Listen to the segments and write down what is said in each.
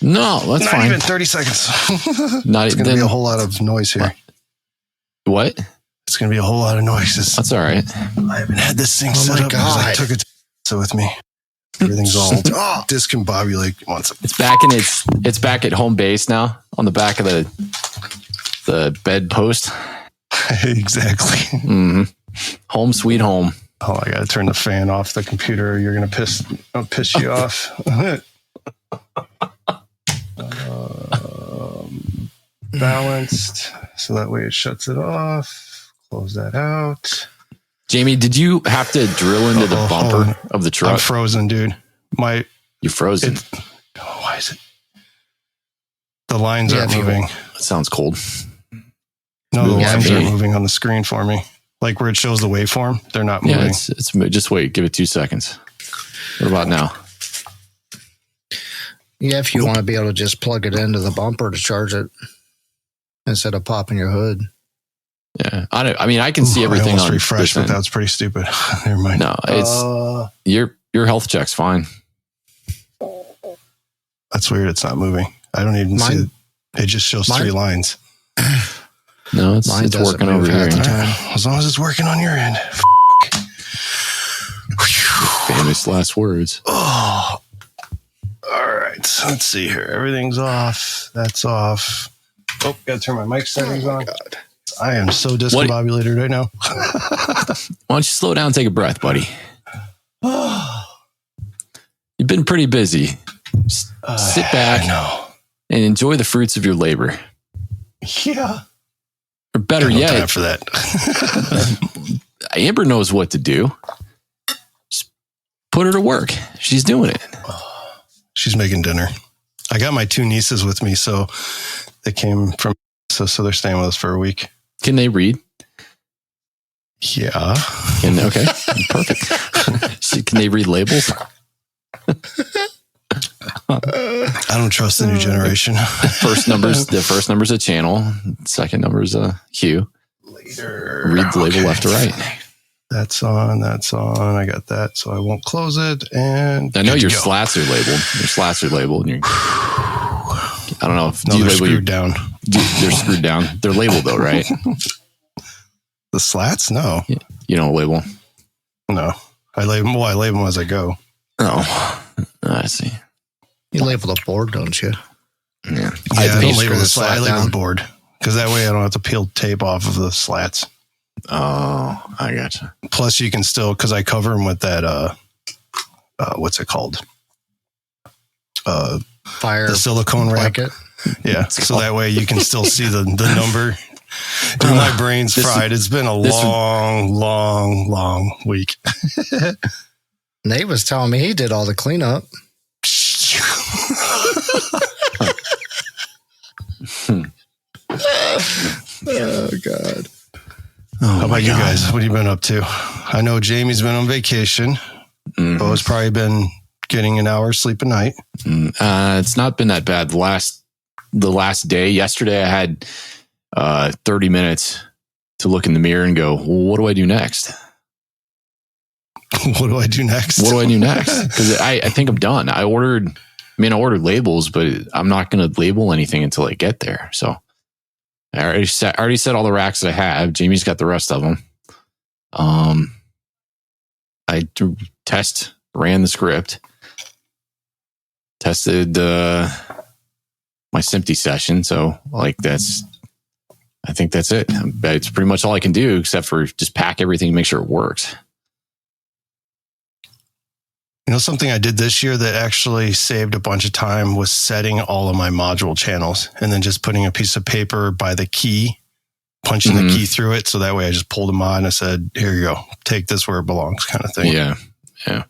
No, that's Not fine. even 30 seconds. Not It's going to be a whole lot of noise here. What? It's going to be a whole lot of noises. That's all right. I haven't had this thing set up because I took it with me. Everything's all discombobulated. It's back at home base now on the back of the bed post. Exactly. Mm-hmm. Home sweet home. Oh, I got to turn the fan off the computer. You're going to piss you off. Balanced. So that way it shuts it off. Close that out. Jamie, did you have to drill into the bumper of the truck? I'm frozen, dude. You're frozen. Why is it? The lines aren't moving. That sounds cold. No, the lines aren't moving on the screen for me. Like where it shows the waveform, they're not moving. Yeah, it's just wait. Give it 2 seconds. What about now? Yeah, if you want to be able to just plug it into the bumper to charge it instead of popping your hood. Yeah, I can see everything. I almost refreshed, but that was pretty stupid. Never mind. No, it's your health check's fine. That's weird. It's not moving. I don't even see it. It just shows 3 lines. No, it's working over here. As long as it's working on your end. Famous last words. Oh. All right. So let's see here. Everything's off. That's off. Oh, gotta turn my mic settings on. God. I am so discombobulated right now. Why don't you slow down and take a breath, buddy? You've been pretty busy. Just sit back and enjoy the fruits of your labor. Yeah. Or better yet, time for that. Amber knows what to do. Just put her to work. She's doing it. She's making dinner. I got my 2 nieces with me, so they came from so they're staying with us for a week. Can they read? Yeah. Okay. Perfect. Can they read labels? I don't trust the new generation. The first number's a channel. Second number's a cue. Later. Read the label left to right. That's on. I got that, so I won't close it. And I know your slats are labeled. And I don't know if they're screwed down. They're screwed down. They're labeled though, right? The slats? No. You don't label? No. I label them as I go. Oh, I see. You label the board, don't you? Yeah. I don't label the slat. I label the board because that way I don't have to peel tape off of the slats. Oh, I gotcha. Plus, you can still, because I cover them with that. What's it called? Fire. The silicone wrap. Yeah. So that way you can still see the number. Dude, my brain's fried. It's been a long week. Nate was telling me he did all the cleanup. Oh, God. How about you guys? What have you been up to? I know Jamie's been on vacation. Mm-hmm. Bo's probably been getting an hour sleep a night. It's not been that bad. The last day, yesterday, I had 30 minutes to look in the mirror and go, well, what do I do next? What do I do next? Because I think I'm done. I ordered labels, but I'm not going to label anything until I get there. So I already set all the racks that I have. Jamie's got the rest of them. I ran the script, tested my SMPTE session. So I think that's it. It's pretty much all I can do except for just pack everything and make sure it works. You know, something I did this year that actually saved a bunch of time was setting all of my module channels and then just putting a piece of paper by the key, punching the key through it. So that way I just pulled them on and I said, here you go, take this where it belongs kind of thing. Yeah. I'm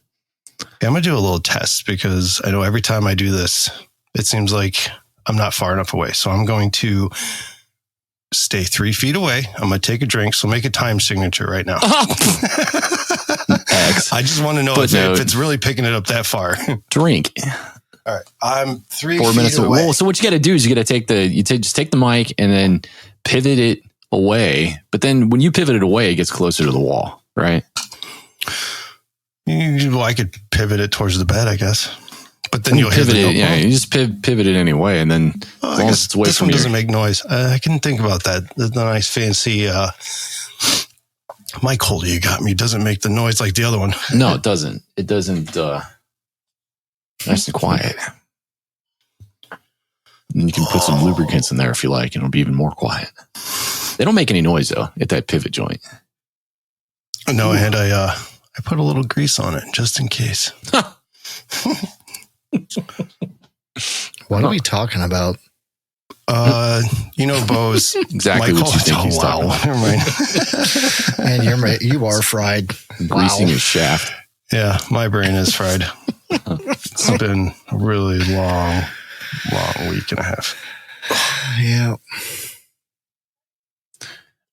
going to do a little test because I know every time I do this, it seems like I'm not far enough away. So I'm going to stay 3 feet away. I'm going to take a drink. So make a time signature right now. I just want to know if it's really picking it up that far. Drink. All right. I'm 3 4 minutes feet away. Well, so what you got to do is you got to just take the mic and then pivot it away. But then when you pivot it away, it gets closer to the wall, right? Well, I could pivot it towards the bed, I guess. But then you'll pivot hit it. Yeah, you just pivot it anyway, and then as long as it's away this from one doesn't make noise. I can think about that. The nice fancy mic holder you got me doesn't make the noise like the other one. No, it doesn't. It doesn't. Nice and quiet. And you can put some lubricants in there if you like, and it'll be even more quiet. They don't make any noise though at that pivot joint. No, and I put a little grease on it just in case. What are we talking about? Bo's exactly what you think he's talking about. Never mind. And you are fried. Greasing your shaft. Yeah, my brain is fried. It's been a really long week and a half. Yeah.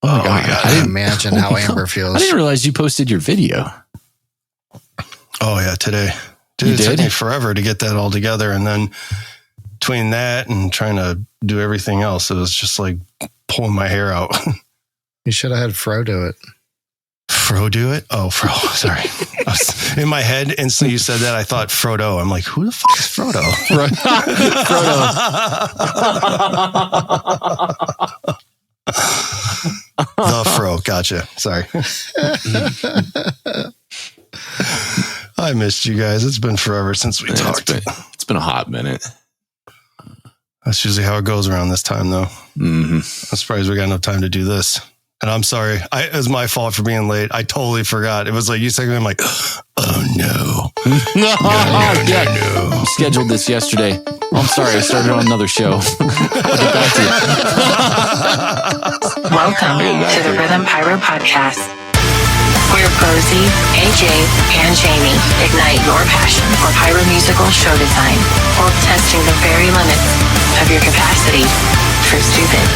Oh my God. I didn't imagine how Amber feels. I didn't realize you posted your video. Oh yeah, today. Dude, it took me forever to get that all together. And then between that and trying to do everything else, it was just like pulling my hair out. You should have had Fro do it. Fro do it? Oh, Fro. Sorry. In my head, instantly you said that, I thought Frodo. I'm like, who the fuck is Frodo? The Fro. Gotcha. Sorry. I missed you guys. It's been forever since we talked. It's been a hot minute. That's usually how it goes around this time, though. Mm-hmm. I'm surprised we got enough time to do this. And I'm sorry. It was my fault for being late. I totally forgot. It was like you said, I'm like, oh no. No. I scheduled this yesterday. I'm sorry. I started on another show. I'll get back to you. Welcome to the Rhythm Pyro Podcast, where Posey, AJ, and Jamie ignite your passion for pyro musical show design while testing the very limits of your capacity for stupid.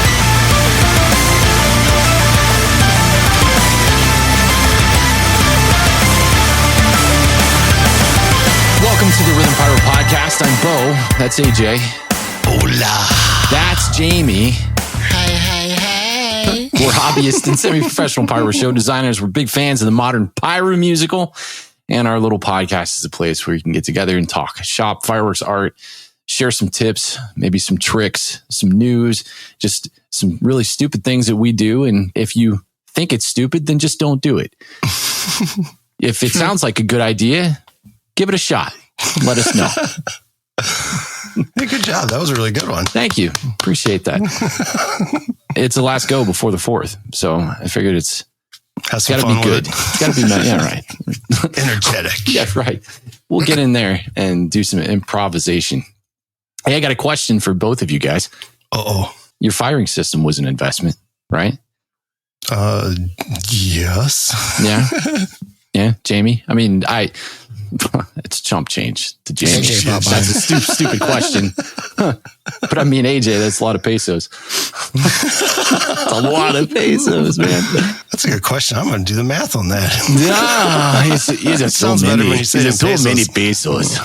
Welcome to the Rhythm Pyro Podcast. I'm Bo. That's AJ. Hola. That's Jamie. Hey. We're hobbyists and semi-professional pyro show designers. We're big fans of the modern pyro musical. And our little podcast is a place where you can get together and talk shop, fireworks art, share some tips, maybe some tricks, some news, just some really stupid things that we do. And if you think it's stupid, then just don't do it. If it sounds like a good idea, give it a shot. Let us know. Hey, good job. That was a really good one. Thank you. Appreciate that. It's the last go before the 4th. So I figured it's got to be good. It's got to be, yeah, right. Energetic. Yeah, right. We'll get in there and do some improvisation. Hey, I got a question for both of you guys. Uh-oh. Your firing system was an investment, right? Yes. Yeah. Yeah, Jamie. I mean, it's chump change to Jamie. That's a stupid question. But I mean, AJ, that's a lot of pesos. It's a lot of pesos, man. That's a good question. I'm going to do the math on that. Yeah, it sounds better when you say it in many pesos.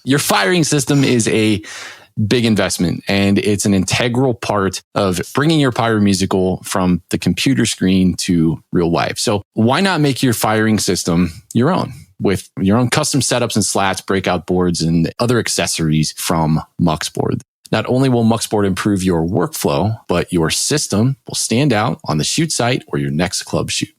Your firing system is a big investment, and it's an integral part of bringing your pyro musical from the computer screen to real life. So why not make your firing system your own with your own custom setups and slats, breakout boards, and other accessories from muuxBRD? Not only will muuxBRD improve your workflow, but your system will stand out on the shoot site or your next club shoot.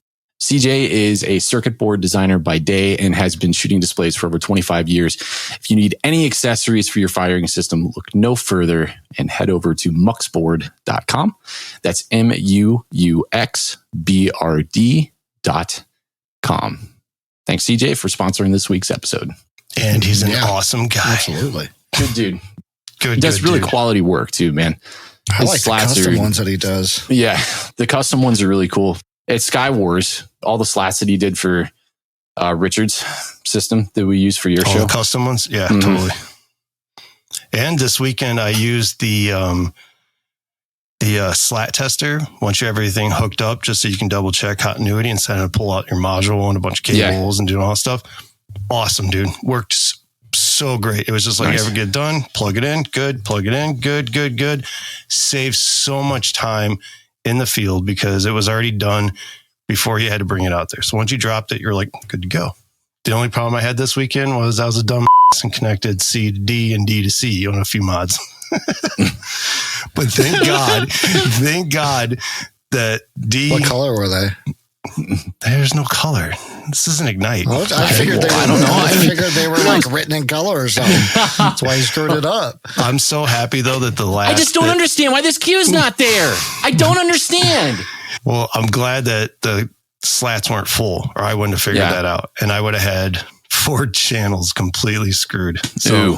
CJ is a circuit board designer by day and has been shooting displays for over 25 years. If you need any accessories for your firing system, look no further and head over to muuxBRD.com. That's muuxBRD.com. Thanks, CJ, for sponsoring this week's episode. And he's an awesome guy. Absolutely. Good dude. Good. He does really quality work too, man. I like the custom ones that he does. Yeah, the custom ones are really cool. At Sky Wars, all the slats that he did for Richard's system that we use for your show. The custom ones? Yeah, totally. And this weekend, I used the slat tester once you have everything hooked up, just so you can double check continuity instead of pull out your module and a bunch of cables and doing all that stuff. Awesome, dude. Worked so great. It was just like, nice. Ever get done, plug it in, good, plug it in, good. Saves so much time in the field because it was already done before you had to bring it out there. So once you dropped it, you're like, good to go. The only problem I had this weekend was I was a dumb and connected C to D and D to C on a few mods. But thank God that D. What color were they? There's no color. This isn't Ignite. I figured they were. I don't know. I figured they were like written in color or something. That's why you screwed it up. I'm so happy though that the last. I just don't understand why this queue's not there. I don't understand. Well, I'm glad that the slats weren't full, or I wouldn't have figured that out, and I would have had 4 channels completely screwed. So Ooh.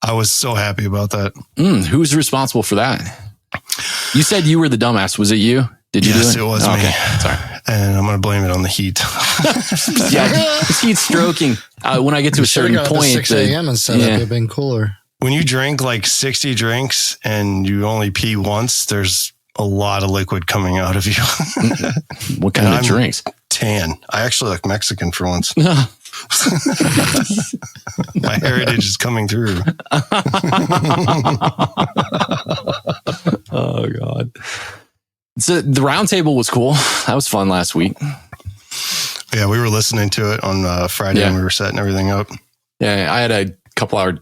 I was so happy about that. Who's responsible for that? You said you were the dumbass. Was it you? Did you do it? Yes, it was me. Okay. Sorry. And I'm going to blame it on the heat. Yeah, it's heat stroking. When I get to a certain point, 6 a.m. and set up, it'd been cooler. When you drink like 60 drinks and you only pee once, there's a lot of liquid coming out of you. What kind of drinks? Tan. I actually look Mexican for once. My heritage is coming through. Oh God. So the round table was cool. That was fun last week. Yeah, we were listening to it on Friday when we were setting everything up. Yeah, I had a couple hour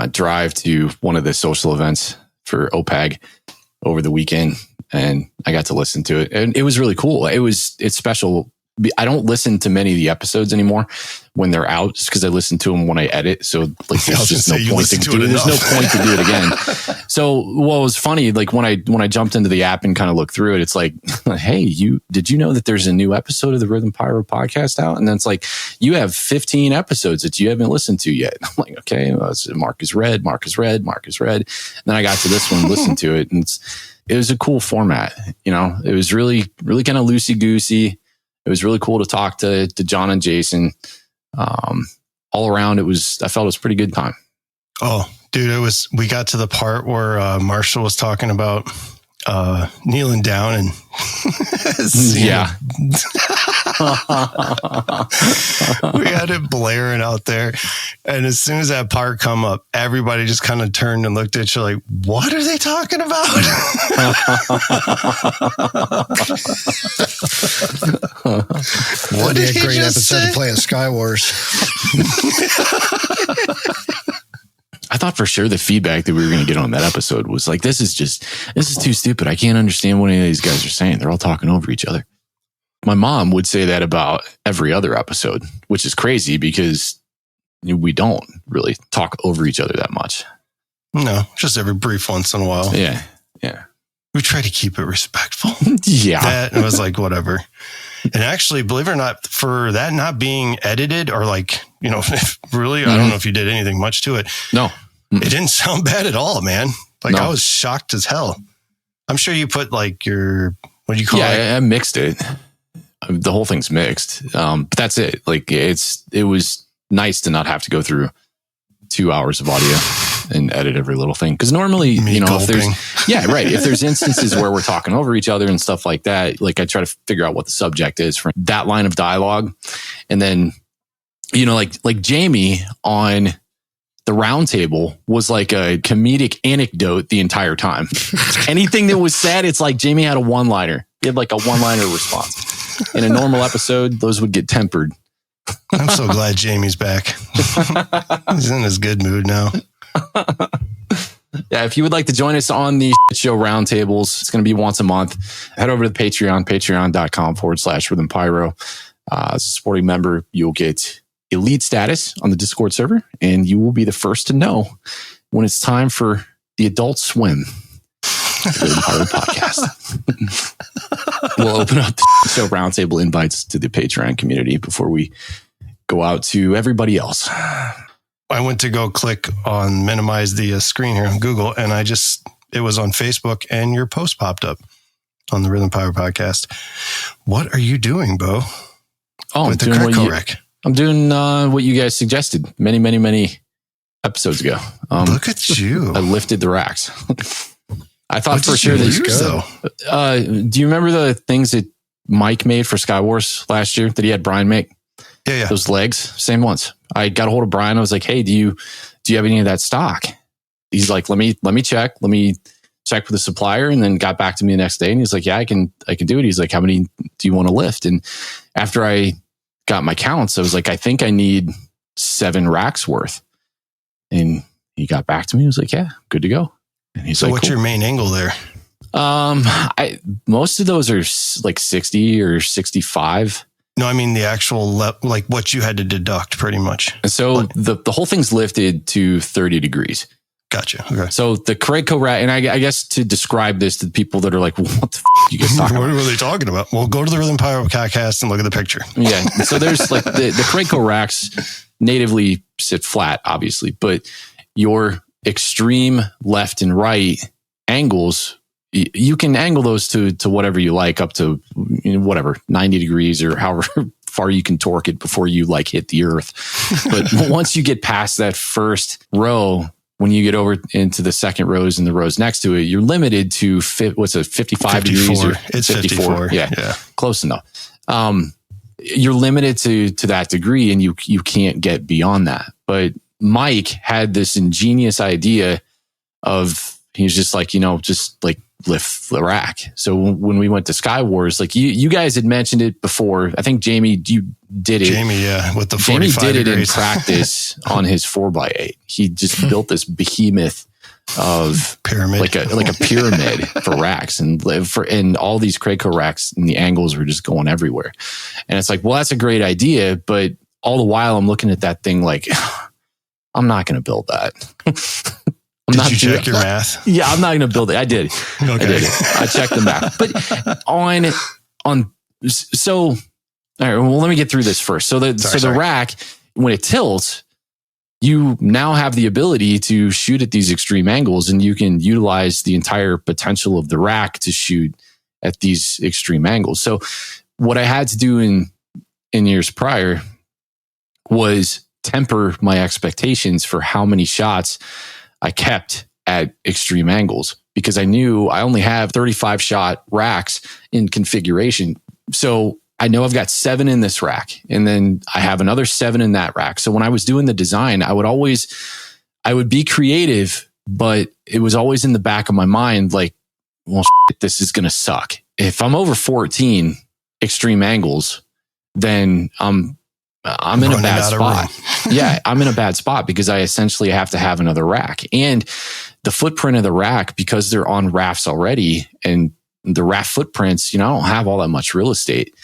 drive to one of the social events for OPAG over the weekend, and I got to listen to it, and it was really cool. It's special. I don't listen to many of the episodes anymore when they're out, just because I listen to them when I edit. So like, there's just no point to do it. There's no point to do it again. So what was funny, like when I jumped into the app and kind of looked through it, it's like, hey, did you know that there's a new episode of the Rhythm Pyro podcast out? And then it's like, you have 15 episodes that you haven't listened to yet. I'm like, okay, well, Mark is red. And then I got to this one, listened to it, and it was a cool format. You know, it was really, really kind of loosey goosey. It was really cool to talk to John and Jason. All around, I felt it was a pretty good time. Oh, dude, we got to the part where Marshall was talking about kneeling down and yeah. We had it blaring out there. And as soon as that part come up, everybody just kind of turned and looked at you like, what are they talking about? What did be a great episode to play at Skywars. I thought for sure the feedback that we were going to get on that episode was like, this is too stupid. I can't understand what any of these guys are saying. They're all talking over each other. My mom would say that about every other episode, which is crazy because we don't really talk over each other that much. No, just every brief once in a while. Yeah. We try to keep it respectful. Yeah. That was like, whatever. And actually, believe it or not, for that not being edited or like, really, I don't know if you did anything much to it. No. It didn't sound bad at all, man. Like I was shocked as hell. I'm sure you put like what do you call it? Yeah, I mixed it. The whole thing's mixed. But that's it. Like it was nice to not have to go through 2 hours of audio and edit every little thing. Because normally, if there's instances where we're talking over each other and stuff like that, like I try to figure out what the subject is for that line of dialogue. And then, like Jamie on the round table was like a comedic anecdote the entire time. Anything that was said, it's like Jamie had a one-liner. He had like a one-liner response. In a normal episode, those would get tempered. I'm so glad Jamie's back. He's in his good mood now. Yeah, if you would like to join us on the show roundtables, it's going to be once a month. Head over to the Patreon, patreon.com/Rhythm Pyro. As a supporting member, you'll get elite status on the Discord server, and you will be the first to know when it's time for the Adult Swim. Rhythm Pyro podcast. We'll open up the show roundtable invites to the Patreon community before we go out to everybody else. I went to go click on minimize the screen here on Google, and it was on Facebook, and your post popped up on the Rhythm Pyro podcast. What are you doing, Bo? Oh, with the Crackle Wreck? I'm doing what you guys suggested many, many, many episodes ago. Look at you. I lifted the racks. I thought for sure that do you remember the things that Mike made for Skywars last year that he had Brian make? Yeah. Those legs, same ones. I got a hold of Brian. I was like, hey, do you have any of that stock? He's like, let me check. Let me check with the supplier, and then got back to me the next day. And he's like, yeah, I can do it. He's like, how many do you want to lift? And after I got my counts, I was like, I think I need 7 racks worth. And he got back to me. He was like, yeah, good to go. And he's so like, what's cool. your main angle there? Most of those are like 60 or 65. No, I mean the actual, like what you had to deduct pretty much. And so the whole thing's lifted to 30 degrees. Gotcha. Okay. So the Craigco rack, and I guess to describe this to people that are like, what the you guys talking What about? are they talking about? Well, go to the Rhythm Pyro podcast and look at the picture. Yeah. So there's like the Craigco racks natively sit flat, obviously, but your extreme left and right angles, you can angle those to whatever you like, up to whatever 90 degrees or however far you can torque it before you like hit the earth. But once you get past that first row, when you get over into the second rows and the rows next to it, you're limited to 55 degrees? Or it's 54. Yeah, close enough. You're limited to that degree, and you can't get beyond that. But Mike had this ingenious idea of, he was just like, just like lift the rack. So when we went to Sky Wars, like you guys had mentioned it before. I think Jamie, you did it. Jamie, yeah, with the 45 Jamie did degrees. it in practice on his 4x8. He just built this behemoth of pyramid, like a pyramid for racks, and all these Craigco racks, and the angles were just going everywhere. And it's like, well, that's a great idea, but all the while I'm looking at that thing like, I'm not going to build that. Did you check your math? Yeah, I'm not going to build it. I did. Okay. I did. I checked the math. But so, all right, well, let me get through this first. So the rack, when it tilts, you now have the ability to shoot at these extreme angles, and you can utilize the entire potential of the rack to shoot at these extreme angles. So what I had to do in years prior was temper my expectations for how many shots I kept at extreme angles, because I knew I only have 35 shot racks in configuration. So I know I've got 7 in this rack, and then I have another 7 in that rack. So when I was doing the design, I would be creative, but it was always in the back of my mind, like, well, this is going to suck. If I'm over 14 extreme angles, then I'm in a bad spot. Yeah, I'm in a bad spot because I essentially have to have another rack. And the footprint of the rack, because they're on rafts already, and the raft footprints, I don't have all that much real estate.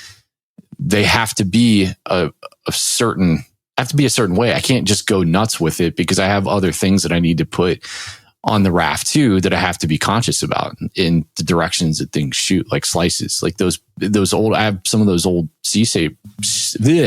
They have to be a certain way. I can't just go nuts with it, because I have other things that I need to put on the raft too, that I have to be conscious about in the directions that things shoot, like slices, like those old, I have some of those old C-shape, Shoshim.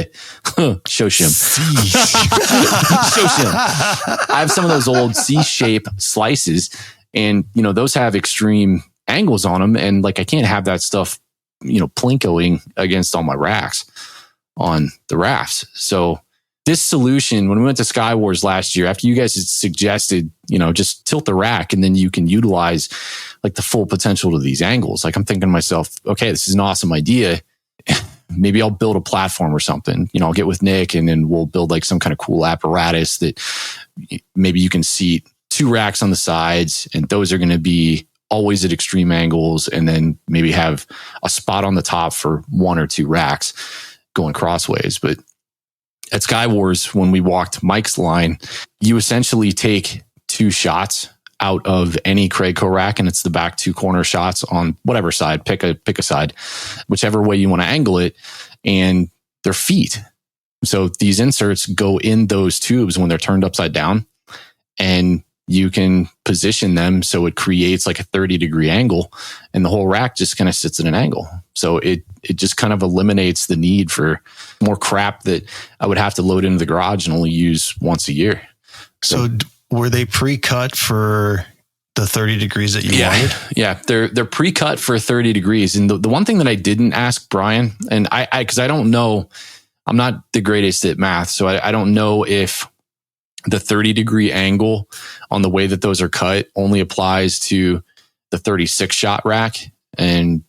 I have some of those old C-shape slices, and, those have extreme angles on them. And like, I can't have that stuff, plinkoing against all my racks on the rafts. So this solution, when we went to Sky Wars last year, after you guys had suggested, just tilt the rack and then you can utilize like the full potential of these angles. Like, I'm thinking to myself, okay, this is an awesome idea. Maybe I'll build a platform or something. I'll get with Nick, and then we'll build like some kind of cool apparatus that maybe you can seat 2 racks on the sides, and those are going to be always at extreme angles, and then maybe have a spot on the top for 1 or 2 racks going crossways. But at Sky Wars, when we walked Mike's line, you essentially take 2 shots out of any Craigco rack, and it's the back 2 corner shots on whatever side. Pick a side, whichever way you want to angle it, and they're feet. So these inserts go in those tubes when they're turned upside down, and you can position them so it creates like a 30-degree angle, and the whole rack just kind of sits at an angle. So it just kind of eliminates the need for more crap that I would have to load into the garage and only use once a year. So were they pre-cut for the 30 degrees that you wanted? Yeah, they're pre-cut for 30 degrees. And the one thing that I didn't ask Brian, and because I don't know, I'm not the greatest at math, so I don't know if the 30-degree angle on the way that those are cut only applies to the 36-shot rack. And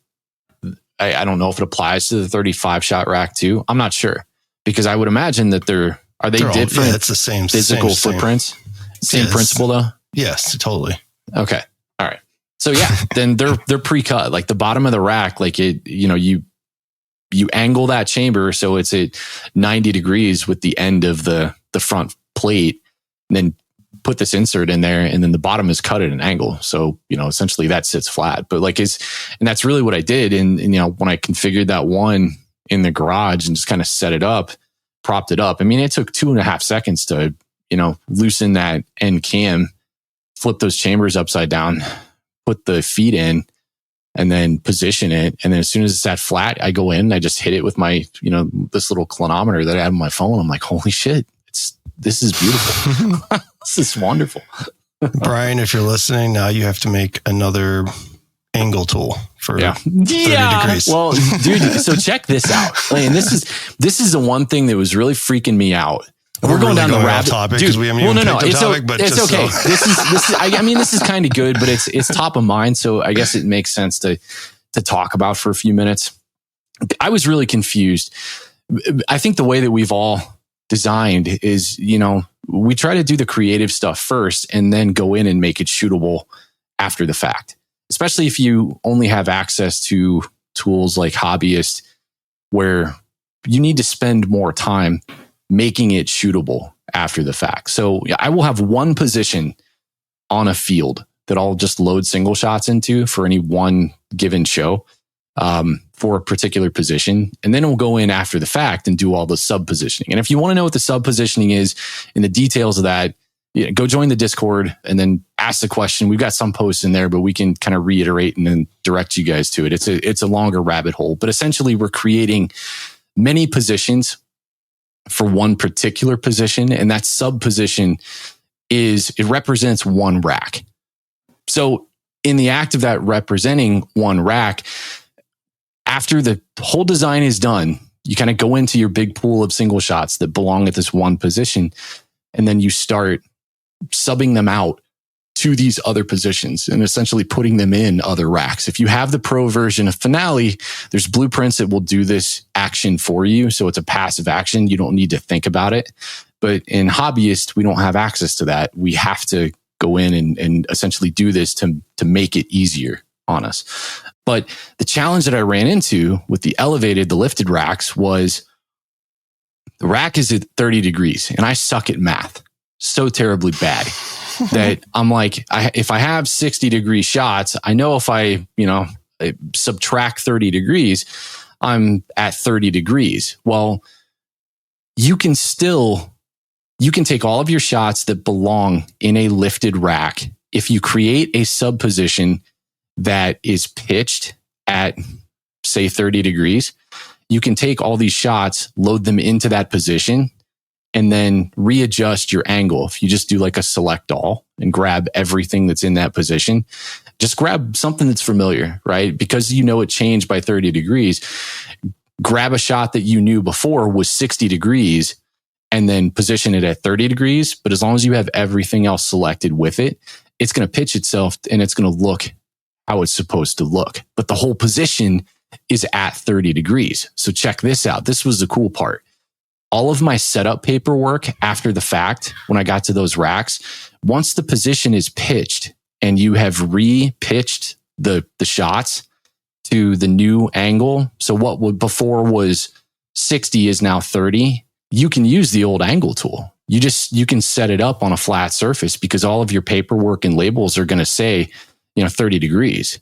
I don't know if it applies to the 35-shot rack too. I'm not sure, because I would imagine that they're different. It's the same physical footprints. Same principle though? Yes, totally. Okay. All right. So yeah, then they're pre-cut. Like the bottom of the rack, like you angle that chamber so it's at 90 degrees with the end of the front plate. And then put this insert in there, and then the bottom is cut at an angle. So, essentially that sits flat, but and that's really what I did. And when I configured that one in the garage and just kind of set it up, propped it up. I mean, it took 2.5 seconds to, loosen that end cam, flip those chambers upside down, put the feet in, and then position it. And then as soon as it's at flat, I go in, I just hit it with my, this little clinometer that I have on my phone. I'm like, holy shit, this is beautiful. This is wonderful. Brian, if you're listening, now you have to make another angle tool for 30 degrees. Well, dude, so check this out. And this is the one thing that was really freaking me out. We're going down the rabbit topic because we haven't even picked up topic, but it's okay. So. This is kind of good, but it's top of mind. So I guess it makes sense to talk about for a few minutes. I was really confused. I think the way that we've all designed is, we try to do the creative stuff first and then go in and make it shootable after the fact, especially if you only have access to tools like Hobbyist, where you need to spend more time making it shootable after the fact. So I will have one position on a field that I'll just load single shots into for any one given show for a particular position. And then we'll go in after the fact and do all the sub positioning. And if you want to know what the sub positioning is and the details of that, go join the Discord and then ask the question. We've got some posts in there, but we can kind of reiterate and then direct you guys to it. It's a longer rabbit hole, but essentially we're creating many positions for one particular position. And that sub position it represents one rack. So in the act of that representing one rack, after the whole design is done, you kind of go into your big pool of single shots that belong at this one position. And then you start subbing them out to these other positions and essentially putting them in other racks. If you have the pro version of Finale, there's blueprints that will do this action for you. So it's a passive action. You don't need to think about it. But in Hobbyist, we don't have access to that. We have to go in and essentially do this to make it easier on us. But the challenge that I ran into with the lifted racks was the rack is at 30 degrees and I suck at math so terribly bad that I'm like, if I have 60 degree shots, I know if I subtract 30 degrees, I'm at 30 degrees. Well, you can take all of your shots that belong in a lifted rack. If you create a sub position that is pitched at, say, 30 degrees, you can take all these shots, load them into that position, and then readjust your angle. If you just do like a select all and grab everything that's in that position, just grab something that's familiar, right? Because it changed by 30 degrees. Grab a shot that you knew before was 60 degrees and then position it at 30 degrees. But as long as you have everything else selected with it, it's going to pitch itself and it's going to look how it's supposed to look. But the whole position is at 30 degrees. So check this out. This was the cool part. All of my setup paperwork after the fact, when I got to those racks, once the position is pitched and you have re-pitched the shots to the new angle, so what would before was 60 is now 30, you can use the old angle tool. You can set it up on a flat surface because all of your paperwork and labels are going to say, 30 degrees.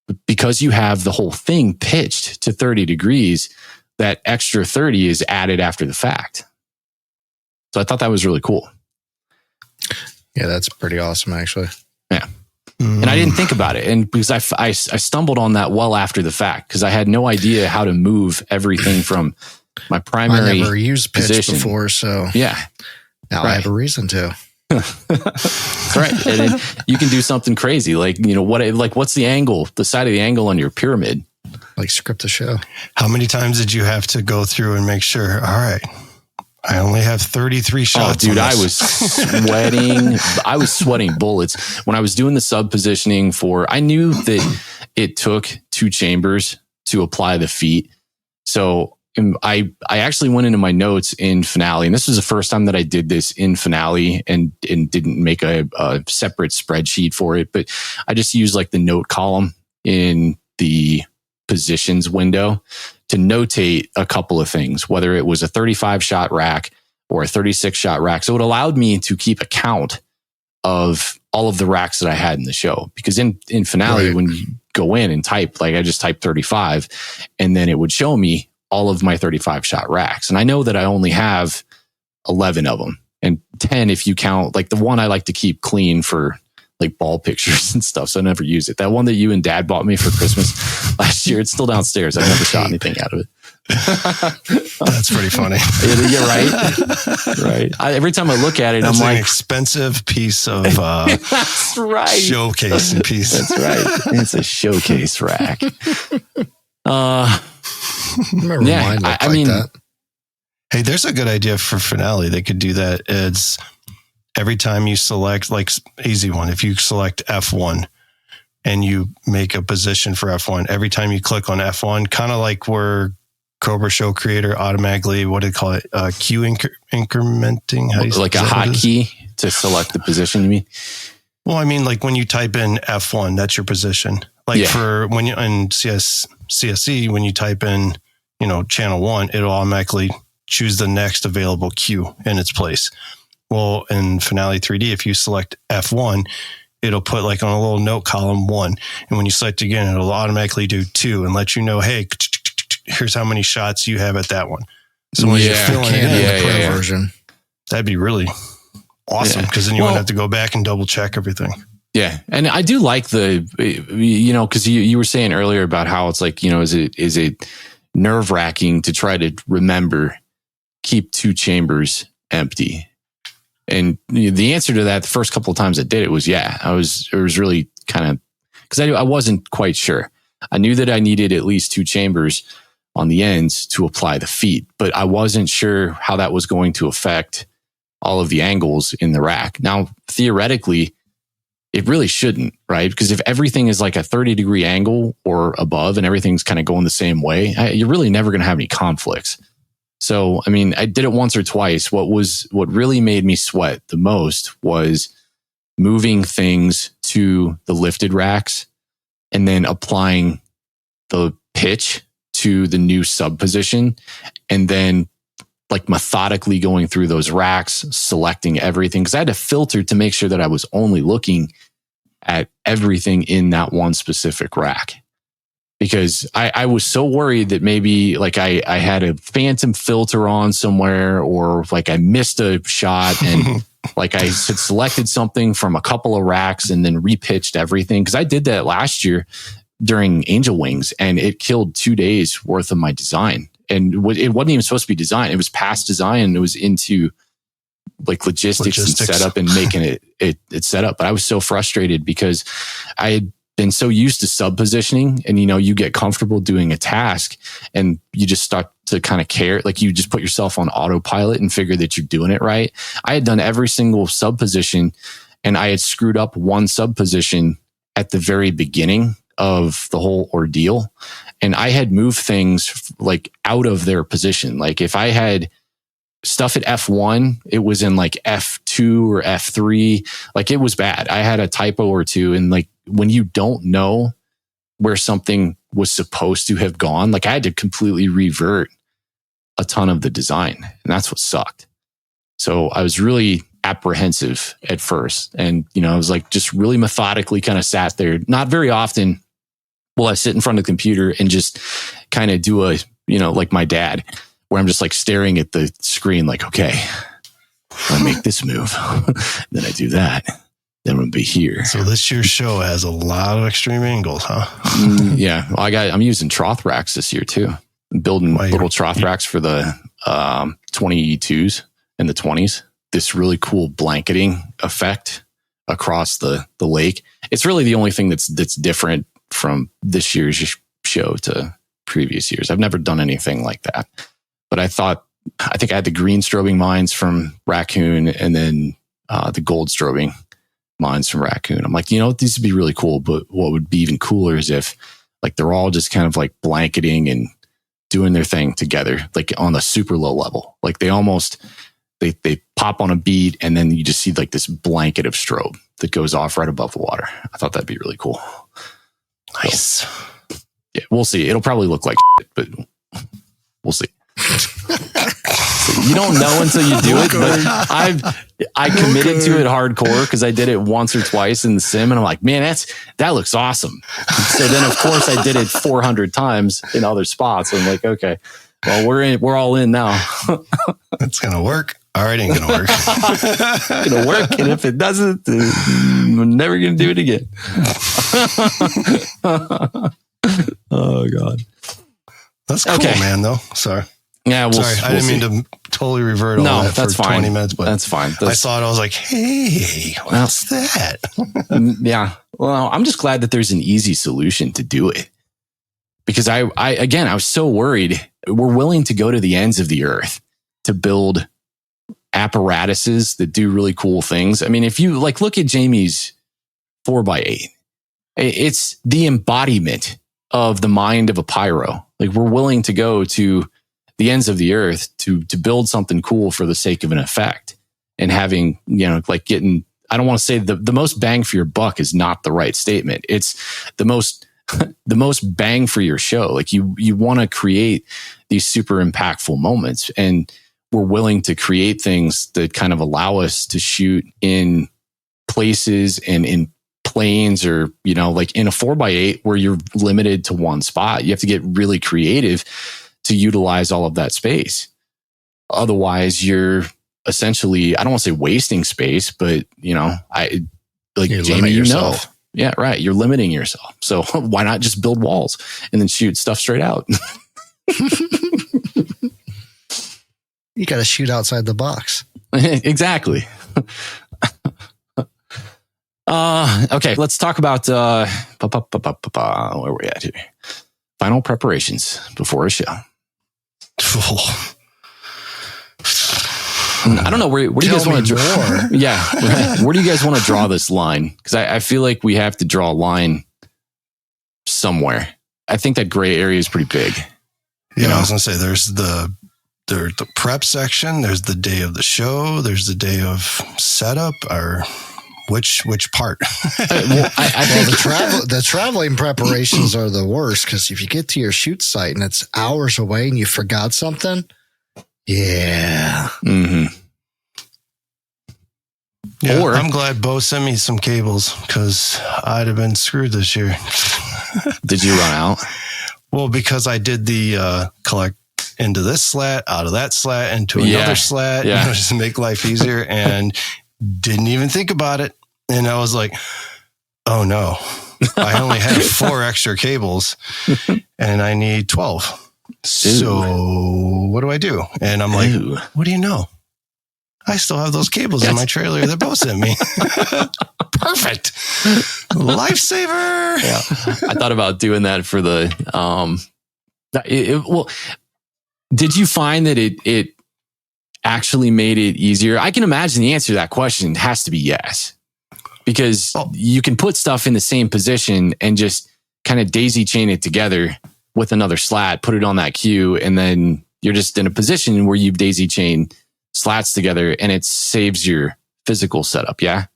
But because you have the whole thing pitched to 30 degrees, that extra 30 is added after the fact. So I thought that was really cool. Yeah, that's pretty awesome, actually. Yeah. And I didn't think about it. And because I stumbled on that well after the fact, because I had no idea how to move everything from my primary I never used pitch position before, so yeah. Now I have a reason to. That's right. And then you can do something crazy. Like, what's the angle, the side of the angle on your pyramid? Like script the show. How many times did you have to go through and make sure, all right, I only have 33 shots. Oh, dude, I was sweating. I was sweating bullets when I was doing the sub positioning I knew that it took 2 chambers to apply the feet. So I actually went into my notes in Finale, and this was the first time that I did this in Finale and didn't make a separate spreadsheet for it, but I just used like the note column in the positions window to notate a couple of things, whether it was a 35 shot rack or a 36 shot rack. So it allowed me to keep a count of all of the racks that I had in the show. Because in Finale, Right. when you go in and type, like I just typed 35, and then it would show me all of my 35 shot racks. And I know that I only have 11 of them, and 10 if you count like the one I like to keep clean for like ball pictures and stuff. So I never use it. That one that you and Dad bought me for Christmas last year, it's still downstairs. I've never shot anything out of it. That's pretty funny. Yeah, right. Right. Every time I look at it, That's I'm an like, expensive piece of that's right. showcase piece. That's right. It's a showcase rack. Remember Yeah, mine looked I like mean- that. Hey, there's a good idea for Finale. They could do that. It's every time you select, like easy one, if you select F1 and you make a position for F1, every time you click on F1, kind of like where Cobra Show Creator automatically, what do they call it? Queue incrementing? How do you Like a is that what it is? hotkey to select the position, you mean? Well, I mean, like when you type in F1, that's your position. Like Yeah. for when you in CSE, when you type in, channel 1, it'll automatically choose the next available queue in its place. Well, in Finale 3D, if you select F1, it'll put like on a little note column 1. And when you select again, it'll automatically do 2 and let you know, hey, here's how many shots you have at that one. So when you're Yeah. filling it Can't in, do Yeah, the pro yeah. version. that'd be really awesome Yeah. because then you Well- wouldn't have to go back and double check everything. Yeah. And I do like because you were saying earlier about how it's like, is it nerve wracking to try to remember, keep 2 chambers empty? And the answer to that, the first couple of times I did it was, yeah, it was really kind of, because I wasn't quite sure. I knew that I needed at least 2 chambers on the ends to apply the feet, but I wasn't sure how that was going to affect all of the angles in the rack. Now, theoretically, it really shouldn't, right? Because if everything is like a 30-degree angle or above and everything's kind of going the same way, you're really never going to have any conflicts. So, I mean, I did it once or twice. What really made me sweat the most was moving things to the lifted racks and then applying the pitch to the new sub position, and then like methodically going through those racks, selecting everything. Cause I had to filter to make sure that I was only looking at everything in that one specific rack. Because I was so worried that maybe like I had a phantom filter on somewhere, or like I missed a shot and like I had selected something from a couple of racks and then repitched everything. Cause I did that last year during Angel Wings, and it killed 2 days worth of my design. And it wasn't even supposed to be design. It was past design, and it was into like logistics and setup and making it set up. But I was so frustrated because I had been so used to sub positioning, and you get comfortable doing a task and you just start to kind of care. Like you just put yourself on autopilot and figure that you're doing it right. I had done every single sub position, and I had screwed up one sub position at the very beginning of the whole ordeal. And I had moved things like out of their position. Like if I had stuff at F1, it was in like F2 or F3. Like it was bad. I had a typo or two. And like when you don't know where something was supposed to have gone, like I had to completely revert a ton of the design. And that's what sucked. So I was really apprehensive at first. And, I was like just really methodically kind of sat there. Not very often will I sit in front of the computer and just kind of do a, like my dad, where I'm just like staring at the screen like, okay, I make this move. Then I do that. Then we'll be here. So this year's show has a lot of extreme angles, huh? Yeah. Well, I'm using trough racks this year too. I'm building little trough racks for the 22s and the 20s. This really cool blanketing effect across the lake. It's really the only thing that's different from this year's show to previous years. I've never done anything like that. But I think I had the green strobing mines from Raccoon, and then the gold strobing mines from Raccoon. I'm like, these would be really cool. But what would be even cooler is if like they're all just kind of like blanketing and doing their thing together, like on a super low level. Like they pop on a beat, and then you just see like this blanket of strobe that goes off right above the water. I thought that'd be really cool. Nice. So, yeah, we'll see. It'll probably look like shit, but we'll see. You don't know until you do it. But I committed to it hardcore because I did it once or twice in the sim, and I'm like, man, that looks awesome. So then, of course, I did it 400 times in other spots. I'm like, okay, well, we're all in now. It's gonna work. All right, ain't gonna work. It's gonna work, and if it doesn't, I'm never gonna do it again. Oh God. That's cool, man, though. Sorry. Yeah, sorry. I didn't mean to totally revert all that for 20 minutes, but that's fine. I saw it. I was like, hey, what's that? Yeah. Well, I'm just glad that there's an easy solution to do it. Because I was so worried. We're willing to go to the ends of the earth to build apparatuses that do really cool things. I mean, if you look at Jamie's 4x8, it's the embodiment of the mind of a pyro. Like, we're willing to go to the ends of the earth to build something cool for the sake of an effect, and having, getting, I don't want to say the most bang for your buck is not the right statement. It's the most bang for your show. Like, you want to create these super impactful moments, and we're willing to create things that kind of allow us to shoot in places and in planes, or, like in a 4x8 where you're limited to one spot. You have to get really creative to utilize all of that space. Otherwise, you're essentially, I don't want to say wasting space, but Jamie, yourself. Yeah, right. You're limiting yourself. So why not just build walls and then shoot stuff straight out? You got to shoot outside the box. Exactly. Okay, let's talk about where are we at here? Final preparations before a show. I don't know. Where do you guys want to draw? Yeah. Where do you guys want to draw this line? Because I feel like we have to draw a line somewhere. I think that gray area is pretty big. Yeah, I was going to say there's the prep section. There's the day of the show. There's the day of setup. Or which part? I think the traveling preparations are the worst, because if you get to your shoot site and it's hours away and you forgot something, yeah. Mm-hmm. Yeah, or I'm glad Bo sent me some cables, because I'd have been screwed this year. Did you run out? Well, because I did the collect into this slat, out of that slat, into another slat, just to make life easier, and didn't even think about it. And I was like, oh no, I only have 4 extra cables and I need 12. So what do I do? And I'm like, what do you know? I still have those cables in my trailer that Bo sent me. Perfect. Lifesaver. Yeah. I thought about doing that for the, well, did you find that it actually made it easier? I can imagine the answer to that question has to be yes, because you can put stuff in the same position and just kind of daisy chain it together with another slat, put it on that queue, and then you're just in a position where you've daisy chained slats together, and it saves your physical setup. Yeah.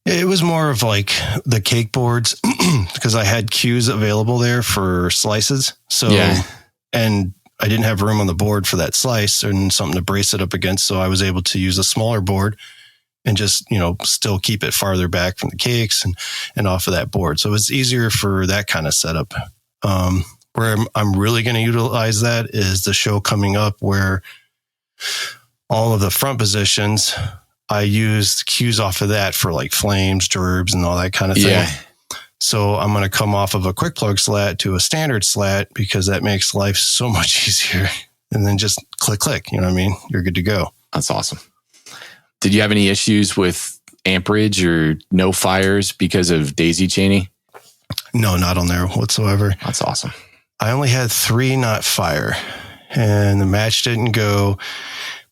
It was more of like the cake boards, because I had queues available there for slices. So, and I didn't have room on the board for that slice and something to brace it up against. So I was able to use a smaller board and just, still keep it farther back from the cakes and off of that board. So it's easier for that kind of setup. Where I'm really going to utilize that is the show coming up, where all of the front positions, I used cues off of that for like flames, gerbs, and all that kind of thing. Yeah. So I'm going to come off of a quick plug slat to a standard slat, because that makes life so much easier. And then just click, you know what I mean? You're good to go. That's awesome. Did you have any issues with amperage or no fires because of daisy chaining? No, not on there whatsoever. That's awesome. I only had 3 not fire, and the match didn't go,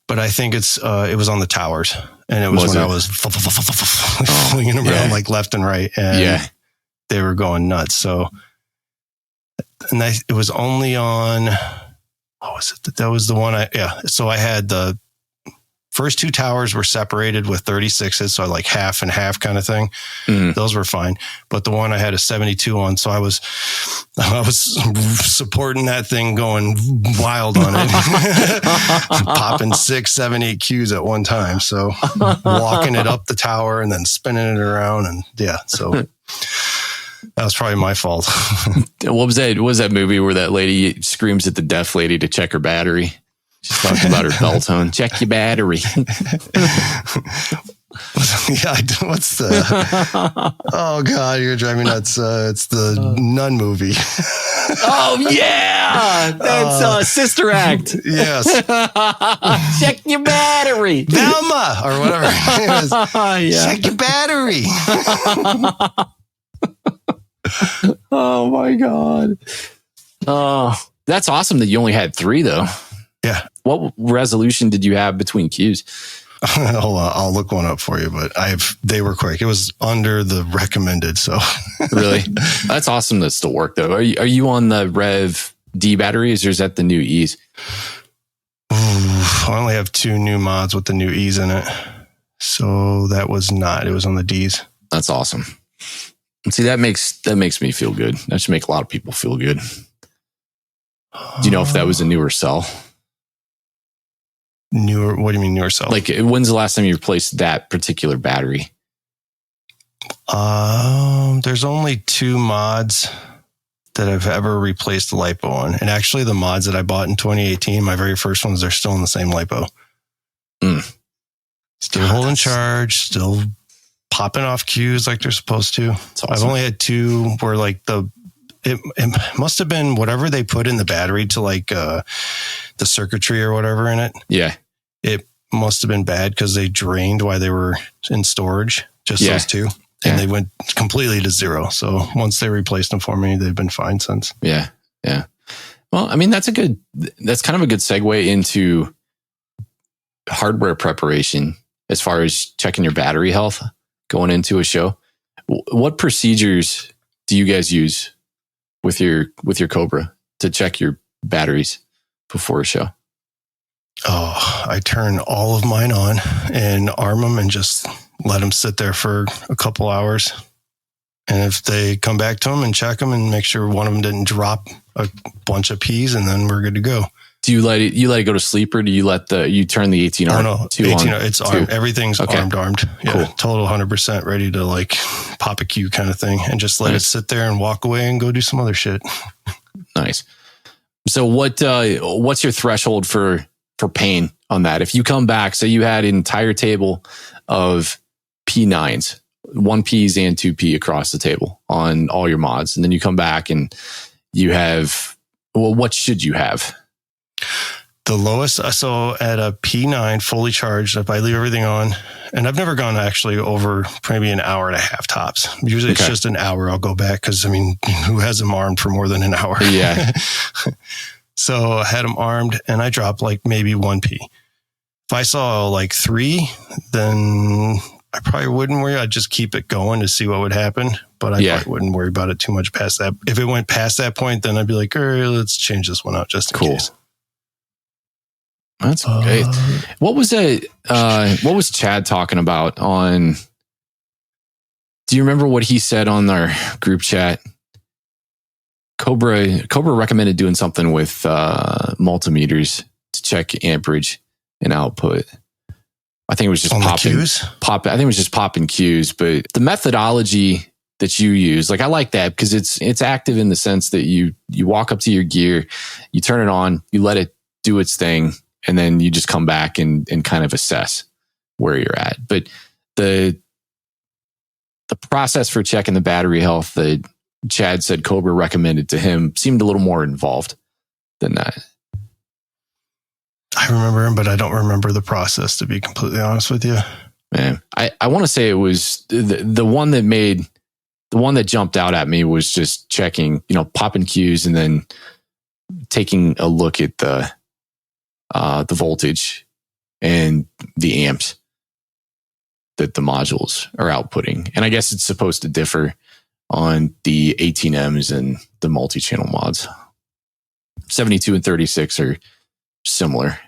but I think it was on the towers, and it was when I was flinging them around like left and right, and they were going nuts. So, and it was only on, what was it? That was the one So I had the first 2 towers were separated with 36s, so like half and half kind of thing. Those were fine. But the one I had a 72 on, so I was supporting that thing going wild on it, popping 6, 7, 8 Qs at one time. So walking it up the tower and then spinning it around, and so that was probably my fault. What was that? What was that movie where that lady screams at the deaf lady to check her battery? She's talking about her bell tone. Check your battery. What's the? Oh God, you're driving me nuts. It's the Nun movie. Oh yeah, that's Sister Act. Yes. Check your battery, Velma, or whatever. It is. Yeah. Check your battery. Oh my God. Oh, that's awesome that you only had 3 though. Yeah. What resolution did you have between Qs? Hold on, I'll look one up for you, but they were quick. It was under the recommended. So really, that's awesome. That still work though. Are you on the Rev D batteries, or is that the new E's? I only have 2 new mods with the new E's in it, so that was not. It was on the D's. That's awesome. And see, that makes me feel good. That should make a lot of people feel good. Do you know if that was a newer cell? Newer? What do you mean newer cell? Like, when's the last time you replaced that particular battery? There's only 2 mods that I've ever replaced the LiPo on. And actually the mods that I bought in 2018, my very first ones, they're still in the same LiPo. Still holding charge, still popping off Qs like they're supposed to. Awesome. I've only had 2 where like it must have been whatever they put in the battery to like the circuitry or whatever in it. Yeah. It must have been bad because they drained while they were in storage, just those 2. And they went completely to 0. So once they replaced them for me, they've been fine since. Yeah. Yeah. Well, I mean, that's kind of a good segue into hardware preparation as far as checking your battery health going into a show. What procedures do you guys use with your Cobra to check your batteries before a show? Oh, I turn all of mine on and arm them and just let them sit there for a couple hours. And if they come back to them and check them and make sure one of them didn't drop a bunch of P's, and then we're good to go. Do you let it go to sleep, or do you you turn the 18R? Oh, no, 18R, it's armed. Everything's armed. Yeah, cool. Total 100% ready to like pop a Q kind of thing, and just let it sit there and walk away and go do some other shit. Nice. So what's your threshold for pain on that? If you come back, say you had an entire table of P9s, 1Ps and 2P across the table on all your mods, and then you come back and you have, what should you have? The lowest, so at a P9 fully charged, if I leave everything on, and I've never gone actually over maybe an hour and a half tops. Usually it's just an hour. I'll go back because, I mean, who has them armed for more than an hour? Yeah. So I had them armed and I dropped like maybe 1P. If I saw like 3, then I probably wouldn't worry. I'd just keep it going to see what would happen. But I probably wouldn't worry about it too much past that. If it went past that point, then I'd be like, let's change this one out just in case. That's great. What was what was Chad talking about on? Do you remember what he said on our group chat? Cobra recommended doing something with multimeters to check amperage and output. I think it was just popping I think it was just popping Qs, but the methodology that you use, like I like that because it's active in the sense that you walk up to your gear, you turn it on, you let it do its thing, and then you just come back and kind of assess where you're at. But the process for checking the battery health that Chad said Cobra recommended to him seemed a little more involved than that. I remember him, but I don't remember the process, to be completely honest with you. Man, I want to say it was the one that jumped out at me was just checking, popping Qs and then taking a look at the voltage and the amps that the modules are outputting. And I guess it's supposed to differ on the 18Ms and the multi-channel mods. 72 and 36 are similar.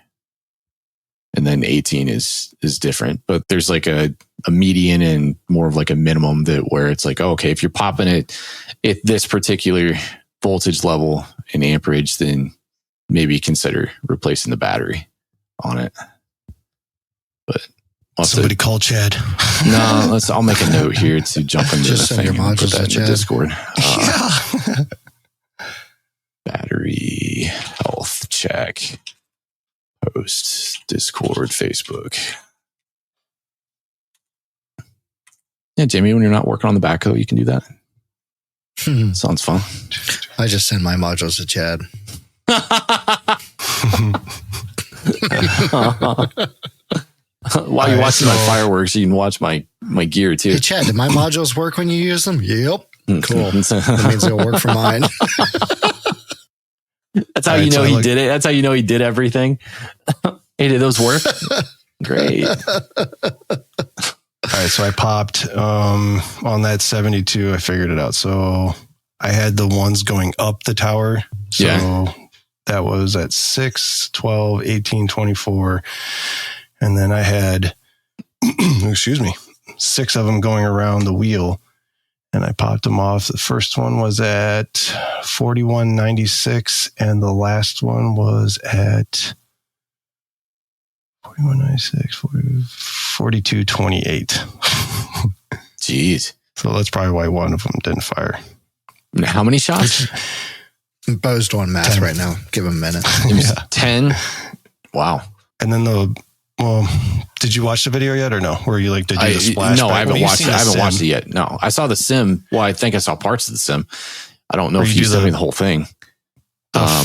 And then 18 is different, but there's like a median and more of like a minimum that where it's like, okay, if you're popping it at this particular voltage level and amperage, then maybe consider replacing the battery on it. But somebody call Chad. No, I'll make a note here to jump into Just the send thing your and put modules that to in the Chad. Discord. Yeah. Battery health check. Post, Discord, Facebook. Yeah, Jamie, when you're not working on the backhoe, you can do that. Sounds fun. I just send my modules to Chad. While you're watching my fireworks, you can watch my gear too. Hey, Chad, did my modules work when you use them? Yep. Cool. That means they'll work for mine. That's how you know he did it. That's how you know he did everything. Hey, did those work? Great. All right, so I popped on that 72. I figured it out. So I had the ones going up the tower. So that was at 6, 12, 18, 24. And then I had, 6 of them going around the wheel. And I popped them off. The first one was at 41.96, and the last one was at 41.96, 42.28. Jeez. So that's probably why one of them didn't fire. How many shots? Bo's doing math right now. Give him a minute. 10. Wow. And then did you watch the video yet or no? Where you did the splash? No, I haven't watched it. I haven't watched it yet. No, I saw the sim. Well, I think I saw parts of the sim. I don't know if you showed me the whole thing.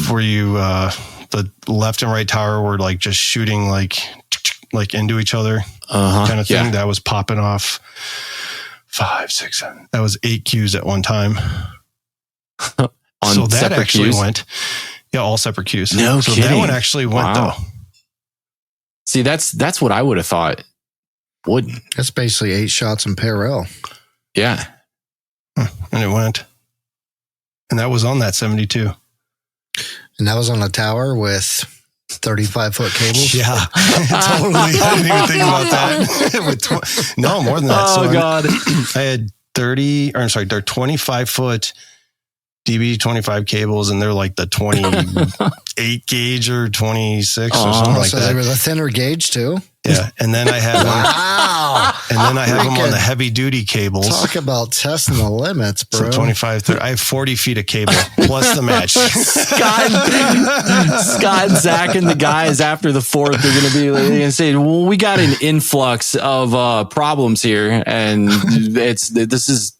Where you the left and right tower were like just shooting like into each other kind of thing. Yeah. That was popping off 5, 6, 7. That was 8 Qs at one time. So that actually went. Yeah, all separate Qs. No so kidding. That one actually went though. See, that's what I would have thought wouldn't. That's basically 8 shots in Pyro. Yeah. And it went. And that was on that 72. And that was on a tower with 35-foot cables? Yeah. Totally. I didn't even think about that. No, more than that. Oh, God. I had 25-foot DB25 cables, and they're like the 28 gauge or 26 or something like that. So they were the thinner gauge too? Yeah. And then I have them on the heavy duty cables. Talk about testing the limits, bro. So 25, 30. I have 40 feet of cable plus the match. Scott and Zach and the guys after the 4th, they're going to say, well, we got an influx of problems here, and this is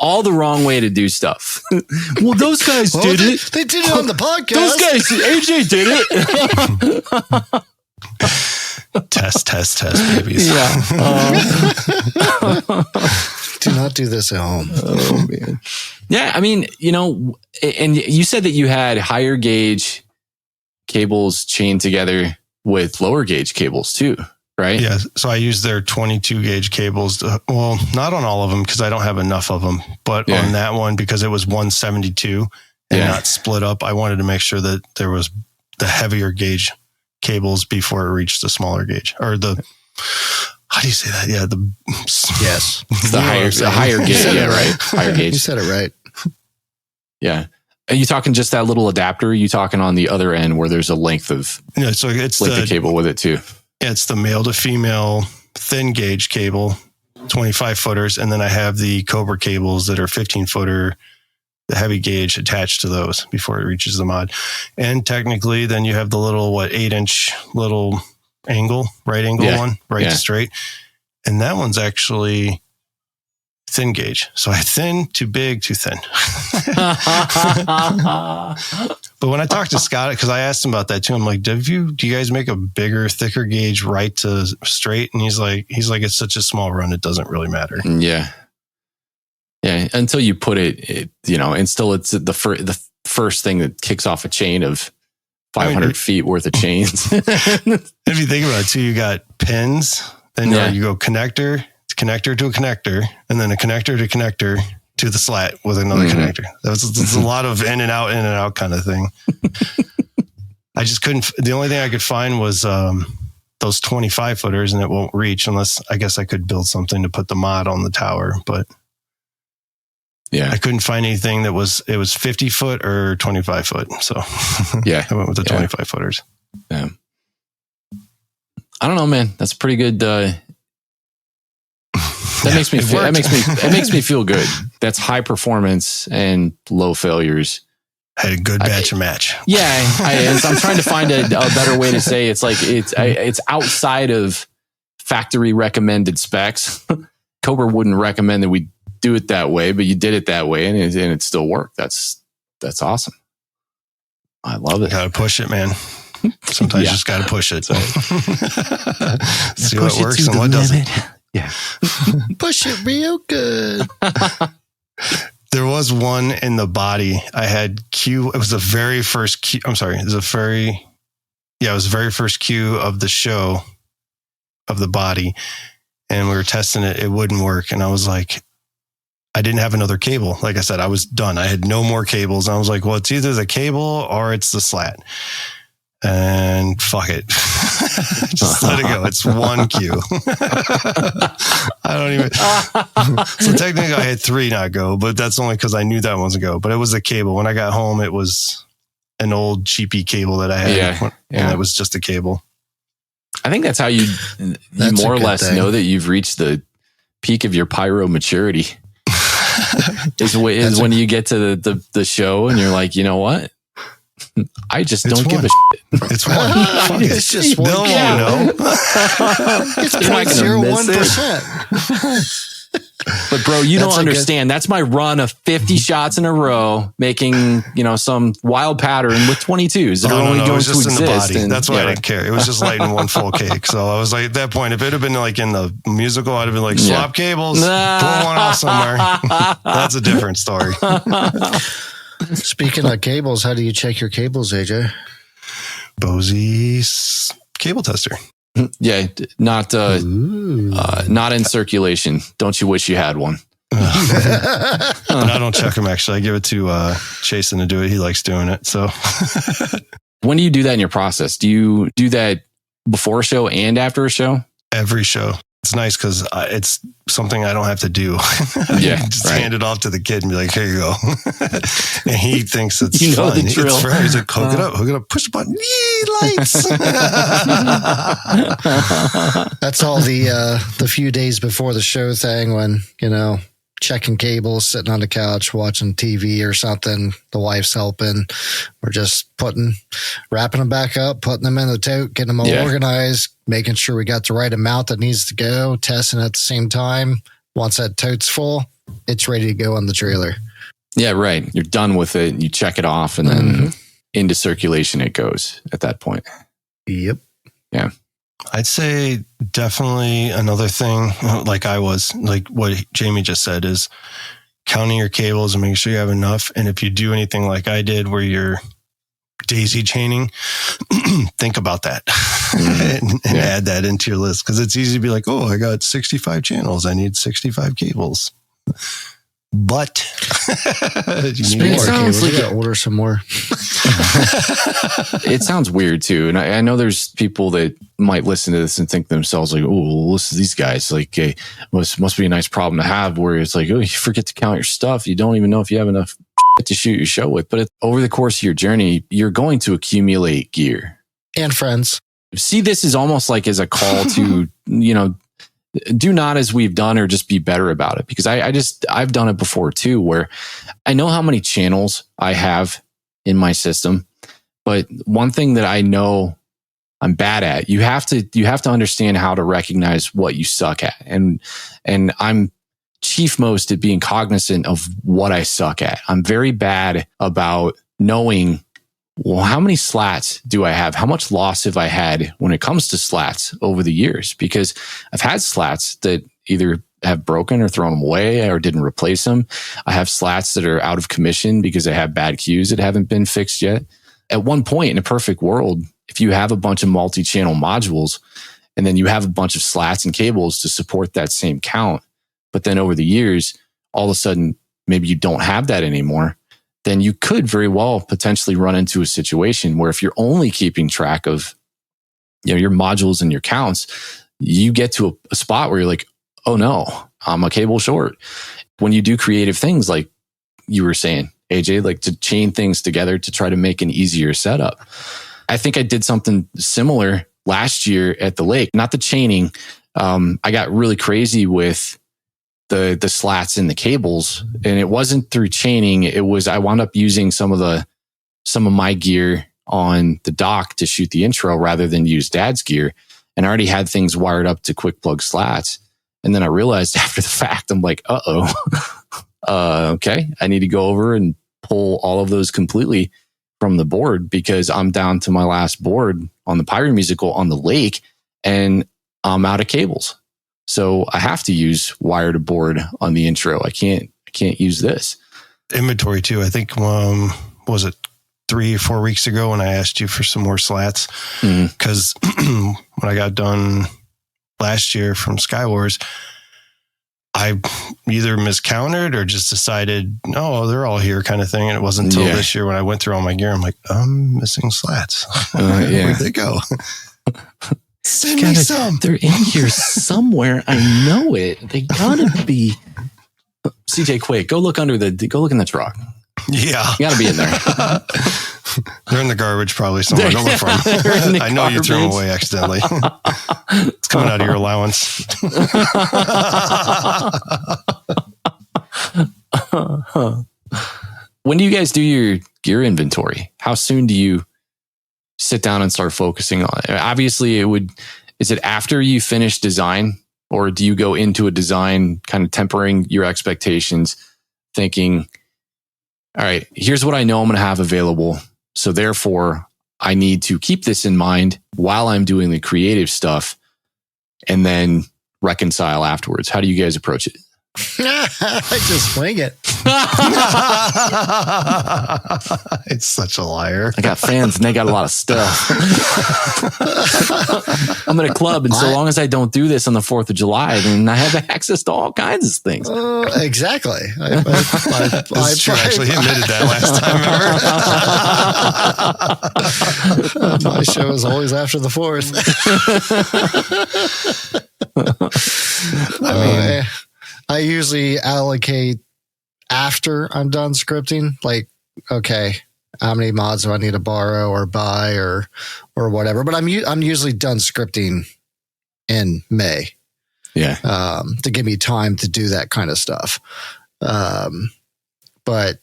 all the wrong way to do stuff. Well, those guys did it. They did it on the podcast. Those guys, AJ did it. Test, babies. Yeah. Do not do this at home. Oh, man. Yeah, I mean, and you said that you had higher gauge cables chained together with lower gauge cables too, right? Yeah. So I use their 22 gauge cables. Not on all of them because I don't have enough of them, but on that one, because it was 172 and not split up, I wanted to make sure that there was the heavier gauge cables before it reached the smaller gauge, or the, how do you say that? Yeah. Yes. The higher gauge. Yeah, right. Higher gauge. You said it right. Yeah. Are you talking just that little adapter? Are you talking on the other end where there's a length of so it's the cable with it too? It's the male to female thin gauge cable, 25 footers. And then I have the Cobra cables that are 15 footer, the heavy gauge attached to those before it reaches the mod. And technically then you have the little, 8-inch little right angle one, to straight. And that one's actually thin gauge. So I had thin, too big, too thin. But when I talked to Scott, because I asked him about that too, I'm like, do you guys make a bigger, thicker gauge right to straight? And he's like, it's such a small run, it doesn't really matter. Yeah. Yeah. Until you put it and still it's the first thing that kicks off a chain of 500 feet worth of chains. If you think about it too, you got pins, then you go connector to connector, and then a connector to connector to the slat with another connector. That's a lot of in and out kind of thing. I just couldn't. The only thing I could find was those 25 footers and it won't reach unless I guess I could build something to put the mod on the tower, but yeah, I couldn't find anything it was 50 foot or 25 foot. So yeah, I went with the 25 footers. Yeah. I don't know, man. That's pretty good. That makes me feel, it makes me feel good. That's high performance and low failures. Had a good batch and match. Yeah, I'm trying to find a better way to say it's like it's outside of factory recommended specs. Cobra wouldn't recommend that we do it that way, but you did it that way, and it still worked. That's awesome. I love it. Gotta push it, man. Sometimes you just gotta push it. See what works and what doesn't. Yeah, push it real good. There was one in the body. I had Q. It was the very first Q. I'm sorry. It was the very first Q of the show of the body. And we were testing it. It wouldn't work. And I was like, I didn't have another cable. Like I said, I was done. I had no more cables. And I was like, well, it's either the cable or it's the slat. And fuck it. Just let it go. It's one Q. I don't even. So technically I had 3 not go, but that's only because I knew that one was a go. But it was the cable. When I got home, it was an old cheapy cable that I had. And it was just a cable. I think that's how you more or less know that you've reached the peak of your pyro maturity. is when you get to the show and you're like, you know what? I just don't give a shit. It's one. It's just one. No, it's 0.01%. But bro, you don't understand. That's my run of 50 shots in a row, making some wild pattern with 22s that are only going to exist. In the body. That's why I didn't care. It was just lighting one full cake. So I was like, at that point, if it had been like in the musical, I'd have been like, swap cables, pull one off somewhere. That's a different story. Speaking of cables, how do you check your cables, AJ? Bosey's cable tester. Yeah, not in circulation. Don't you wish you had one? I don't check them, actually. I give it to Chasen to do it. He likes doing it. So when do you do that in your process? Do you do that before a show and after a show? Every show. It's nice because it's something I don't have to do. Yeah, just hand it off to the kid and be like, "Here you go." And he thinks it's fun. The drill. It's fun. He's like, hook it up, push the button, lights. That's all the few days before the show thing when checking cables, sitting on the couch, watching TV or something. The wife's helping. We're just wrapping them back up, putting them in the tote, getting them all organized, making sure we got the right amount that needs to go, testing at the same time. Once that tote's full, it's ready to go on the trailer. Yeah, right. You're done with it. You check it off and then into circulation it goes at that point. Yep. Yeah. I'd say definitely another thing, like what Jamie just said, is counting your cables and making sure you have enough. And if you do anything like I did where you're daisy chaining, think about that and add that into your list. Because it's easy to be like, oh, I got 65 channels. I need 65 cables. But you need more cables. You gotta order some more. It sounds weird too, and I know there's people that might listen to this and think to themselves like, "Oh, well, listen to these guys. Like, must be a nice problem to have." Where it's like, "Oh, you forget to count your stuff. You don't even know if you have enough to shoot your show with." But over the course of your journey, you're going to accumulate gear and friends. See, this is almost like as a call to do not as we've done or just be better about it, because I've done it before too, where I know how many channels I have in my system, but one thing that I know I'm bad at, you have to understand how to recognize what you suck at. And I'm chief most at being cognizant of what I suck at. I'm very bad about knowing, well, how many slats do I have? How much loss have I had when it comes to slats over the years? Because I've had slats that either have broken or thrown them away or didn't replace them. I have slats that are out of commission because I have bad cues that haven't been fixed yet. At one point in a perfect world, if you have a bunch of multi-channel modules and then you have a bunch of slats and cables to support that same count, but then over the years, all of a sudden, maybe you don't have that anymore, then you could very well potentially run into a situation where if you're only keeping track of your modules and your counts, you get to a spot where you're like, oh no, I'm a cable short. When you do creative things like you were saying, AJ, like to chain things together to try to make an easier setup. I think I did something similar last year at the lake, not the chaining. I got really crazy with the slats and the cables, and it wasn't through chaining. It was, I wound up using some of my gear on the dock to shoot the intro rather than use Dad's gear. And I already had things wired up to quick plug slats. And then I realized after the fact, I'm like, okay, I need to go over and pull all of those completely from the board because I'm down to my last board on the Pyro musical on the lake and I'm out of cables. So I have to use wire to board on the intro. I can't use this. Inventory too. I think, was it 3 or 4 weeks ago when I asked you for some more slats? Because when I got done last year from Skywars, I either miscounted or just decided, no, they're all here kind of thing. And it wasn't until this year when I went through all my gear, I'm like, I'm missing slats. Where'd they go? Send me some. They're in here somewhere. I know it. They gotta be. CJ, quick, go look in the truck. Yeah. You gotta be in there. They're in the garbage probably somewhere. Don't look for them. I know you threw them away accidentally. It's coming out of your allowance. When do you guys do your gear inventory? How soon do you sit down and start focusing on it? Obviously, is it after you finish design, or do you go into a design kind of tempering your expectations, thinking, all right, here's what I know I'm going to have available. So therefore, I need to keep this in mind while I'm doing the creative stuff and then reconcile afterwards. How do you guys approach it? I just swing it. It's such a liar. I got fans and they got a lot of stuff. I'm at a club, and so long as I don't do this on the 4th of July, then I have access to all kinds of things. Exactly. I actually admitted that last time. My show is always after the 4th. I mean, I usually allocate after I'm done scripting, like, okay, how many mods do I need to borrow or buy or whatever. But I'm usually done scripting in May. Yeah. To give me time to do that kind of stuff. But a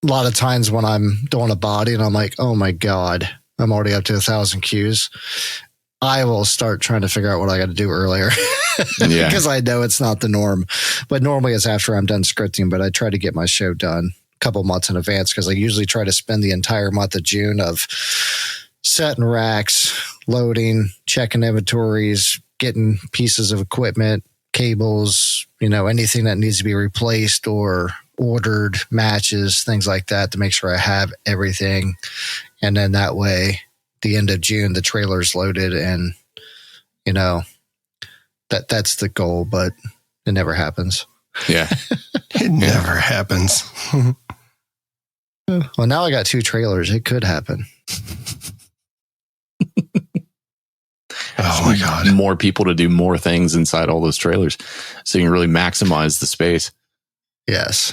lot of times when I'm doing a body and I'm like, oh my God, I'm already up to 1,000 cues, I will start trying to figure out what I got to do earlier. Because I know it's not the norm. But normally it's after I'm done scripting, but I try to get my show done a couple months in advance because I usually try to spend the entire month of June of setting racks, loading, checking inventories, getting pieces of equipment, cables, anything that needs to be replaced or ordered, matches, things like that to make sure I have everything. And then that way, the end of June, the trailer's loaded and, that's the goal, but it never happens. Yeah. It never happens. Well, now I got 2 trailers. It could happen. Oh my God. More people to do more things inside all those trailers so you can really maximize the space. Yes.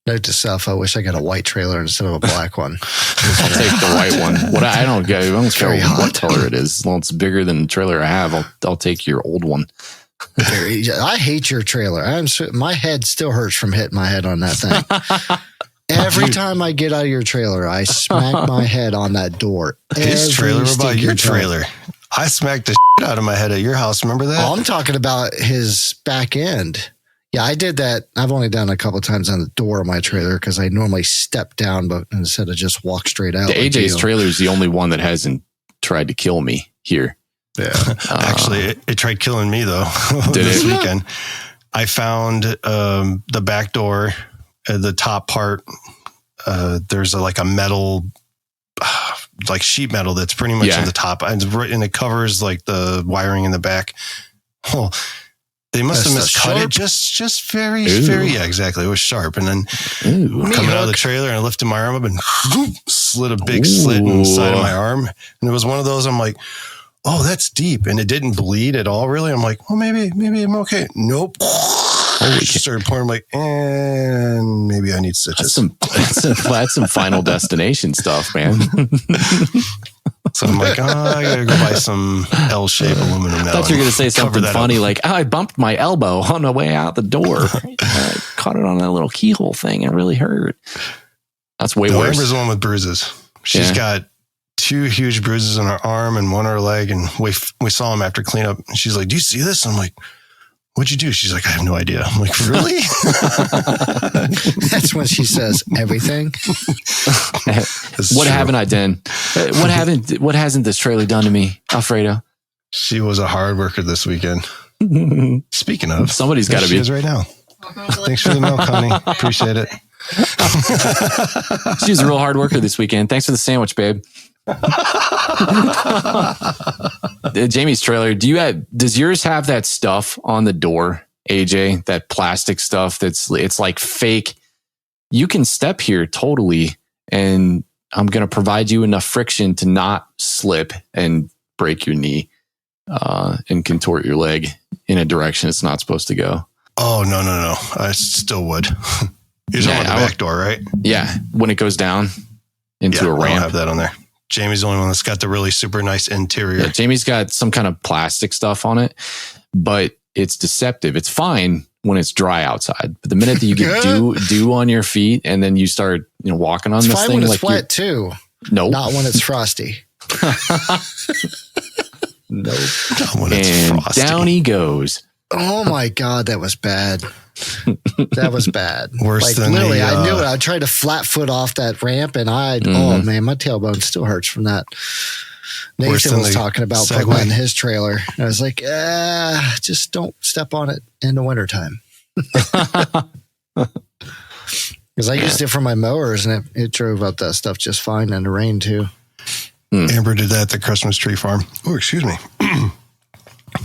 Note to self, I wish I got a white trailer instead of a black one. I'll take the white one. I don't care what color it is. As long as it's bigger than the trailer I have, I'll take your old one. I hate your trailer. My head still hurts from hitting my head on that thing. Every time I get out of your trailer, I smack my head on that door. His trailer about your trailer. I smacked the shit out of my head at your house. Remember that? Oh, I'm talking about his back end. Yeah, I did that. I've only done it a couple of times on the door of my trailer because I normally step down, but instead of just walk straight out. The AJ's trailer is the only one that hasn't tried to kill me here. Yeah, actually, it tried killing me though. This weekend, I found the back door, the top part. There's a metal, like sheet metal that's pretty much in the top, and it covers like the wiring in the back. Oh. They must have miscut it just very, very, exactly. It was sharp. And then coming out of the trailer and I lifted my arm up and slit a big slit in the side of my arm. And it was one of those, I'm like, oh, that's deep. And it didn't bleed at all, really. I'm like, well, maybe I'm okay. Nope. Started pouring. I'm like, and maybe I need stitches. That's some Final Destination stuff, man. So I'm like, I gotta go buy some L-shaped aluminum now. I thought you were going to say something funny like, I bumped my elbow on the way out the door. I caught it on that little keyhole thing and it really hurt. That's way worse. Amber's the one with bruises. She's got 2 huge bruises on her arm and one on her leg. And we saw them after cleanup. And she's like, do you see this? I'm like, what'd you do? She's like, I have no idea. I'm like, really? That's when she says everything. What haven't I done? What hasn't this trailer done to me, Alfredo? She was a hard worker this weekend. Speaking of, somebody's got to be. She is right now. Thanks for the milk, honey. Appreciate it. She was a real hard worker this weekend. Thanks for the sandwich, babe. Jamie's trailer. Does yours have that stuff on the door, AJ? That plastic stuff it's like fake. You can step here totally, and I'm going to provide you enough friction to not slip and break your knee and contort your leg in a direction it's not supposed to go. Oh, no. I still would. You're talking about the back door, right? Yeah, when it goes down into a ramp. I don't have that on there. Jamie's the only one that's got the really super nice interior. Yeah, Jamie's got some kind of plastic stuff on it, but it's deceptive. It's fine when it's dry outside, but the minute that you get dew on your feet and then you start walking on this fine thing, when it's wet too. Nope. Not when it's frosty. Nope. Not when it's frosty. Down he goes. Oh my God, that was bad. That was bad. Worse than literally, I knew it. I tried to flat foot off that ramp, and oh man, my tailbone still hurts from that. Nathan was talking about putting on his trailer. I was like, just don't step on it in the wintertime. Because I used it for my mowers, and it drove up that stuff just fine in the rain too. Amber did that at the Christmas tree farm. Oh, excuse me.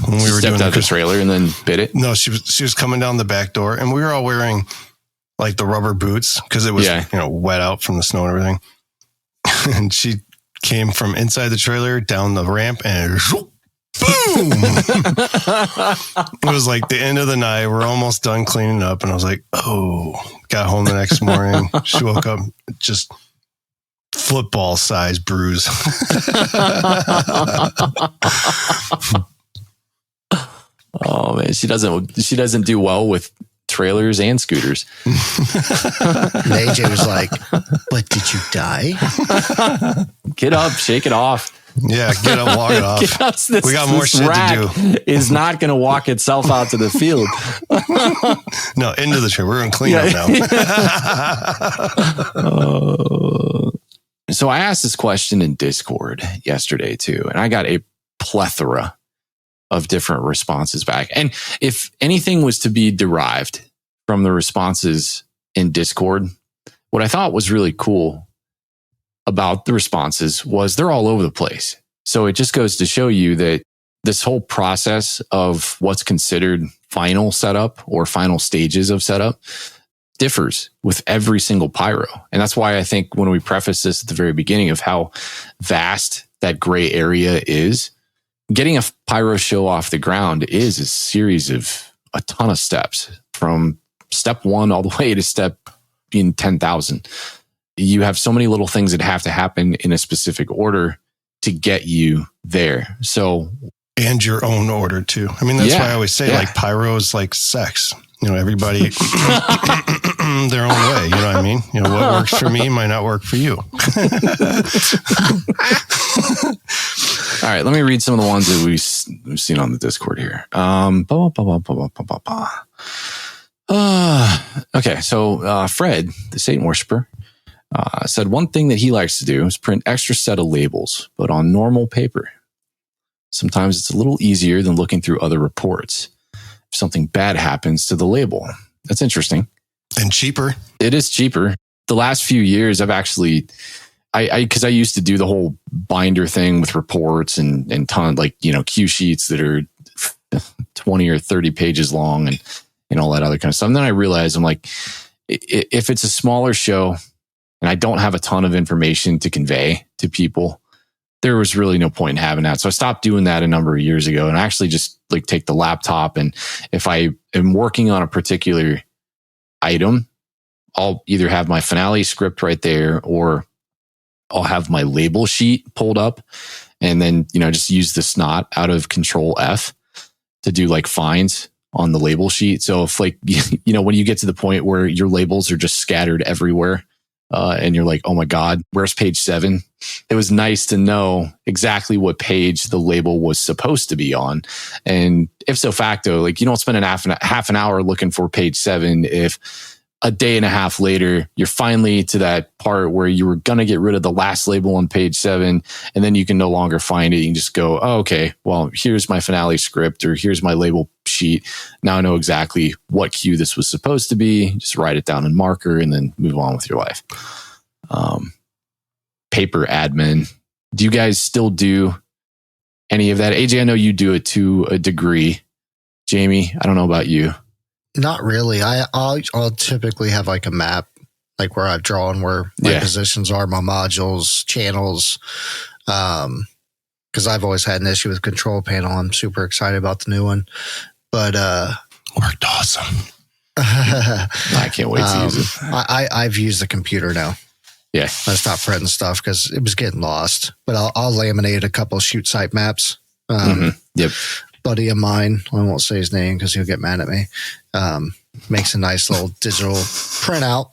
When we were stepped out the trailer and then bit it. No, she was coming down the back door, and we were all wearing like the rubber boots because it was wet out from the snow and everything. And she came from inside the trailer down the ramp, and boom! It was like the end of the night. We're almost done cleaning up, and I was like, "Oh!" Got home the next morning. She woke up just football size bruise. Oh man, she doesn't do well with trailers and scooters. AJ was like, "But did you die?" Get up, shake it off. Yeah, get up, walk it off. We got more shit to do. Is not going to walk itself out to the field. No, into the trailer. We're going to clean up now. So I asked this question in Discord yesterday too, and I got a plethora of different responses back. And if anything was to be derived from the responses in Discord, what I thought was really cool about the responses was they're all over the place. So it just goes to show you that this whole process of what's considered final setup or final stages of setup differs with every single pyro. And that's why I think when we preface this at the very beginning of how vast that gray area is, getting a pyro show off the ground is a series of a ton of steps, from step 1 all the way to step 10,000. You have so many little things that have to happen in a specific order to get you there. So, and your own order too. I mean, that's why I always say like pyro is like sex. Everybody their own way. You know what I mean? What works for me might not work for you. All right, let me read some of the ones that we've seen on the Discord here. Okay, so Fred, the Satan worshiper, said one thing that he likes to do is print extra set of labels, but on normal paper. Sometimes it's a little easier than looking through other reports if something bad happens to the label. That's interesting. And cheaper. It is cheaper. The last few years, I've actually... because I used to do the whole binder thing with reports and ton, like, Q sheets that are 20 or 30 pages long and all that other kind of stuff. And then I realized I'm like, if it's a smaller show and I don't have a ton of information to convey to people, there was really no point in having that. So I stopped doing that a number of years ago, and I actually just like take the laptop, and if I am working on a particular item, I'll either have my finale script right there, or I'll have my label sheet pulled up, and then, just use the snot out of Control F to do like finds on the label sheet. So if like, when you get to the point where your labels are just scattered everywhere, and you're like, oh my God, where's page 7? It was nice to know exactly what page the label was supposed to be on. And if so facto, like you don't spend half an hour looking for page 7 if a day and a half later, you're finally to that part where you were going to get rid of the last label on page 7, and then you can no longer find it. You can just go, oh, okay, well, here's my finale script, or here's my label sheet. Now I know exactly what cue this was supposed to be. Just write it down in marker and then move on with your life. Paper admin. Do you guys still do any of that? AJ, I know you do it to a degree. Jamie, I don't know about you. Not really. I'll typically have like a map, like where I've drawn where my positions are, my modules, channels. Because I've always had an issue with control panel. I'm super excited about the new one, but worked awesome. I can't wait to use it. I've used the computer now. Yeah, I stopped printing stuff because it was getting lost. But I'll laminate a couple shoot site maps. Yep. Buddy of mine, I won't say his name because he'll get mad at me, makes a nice little digital printout.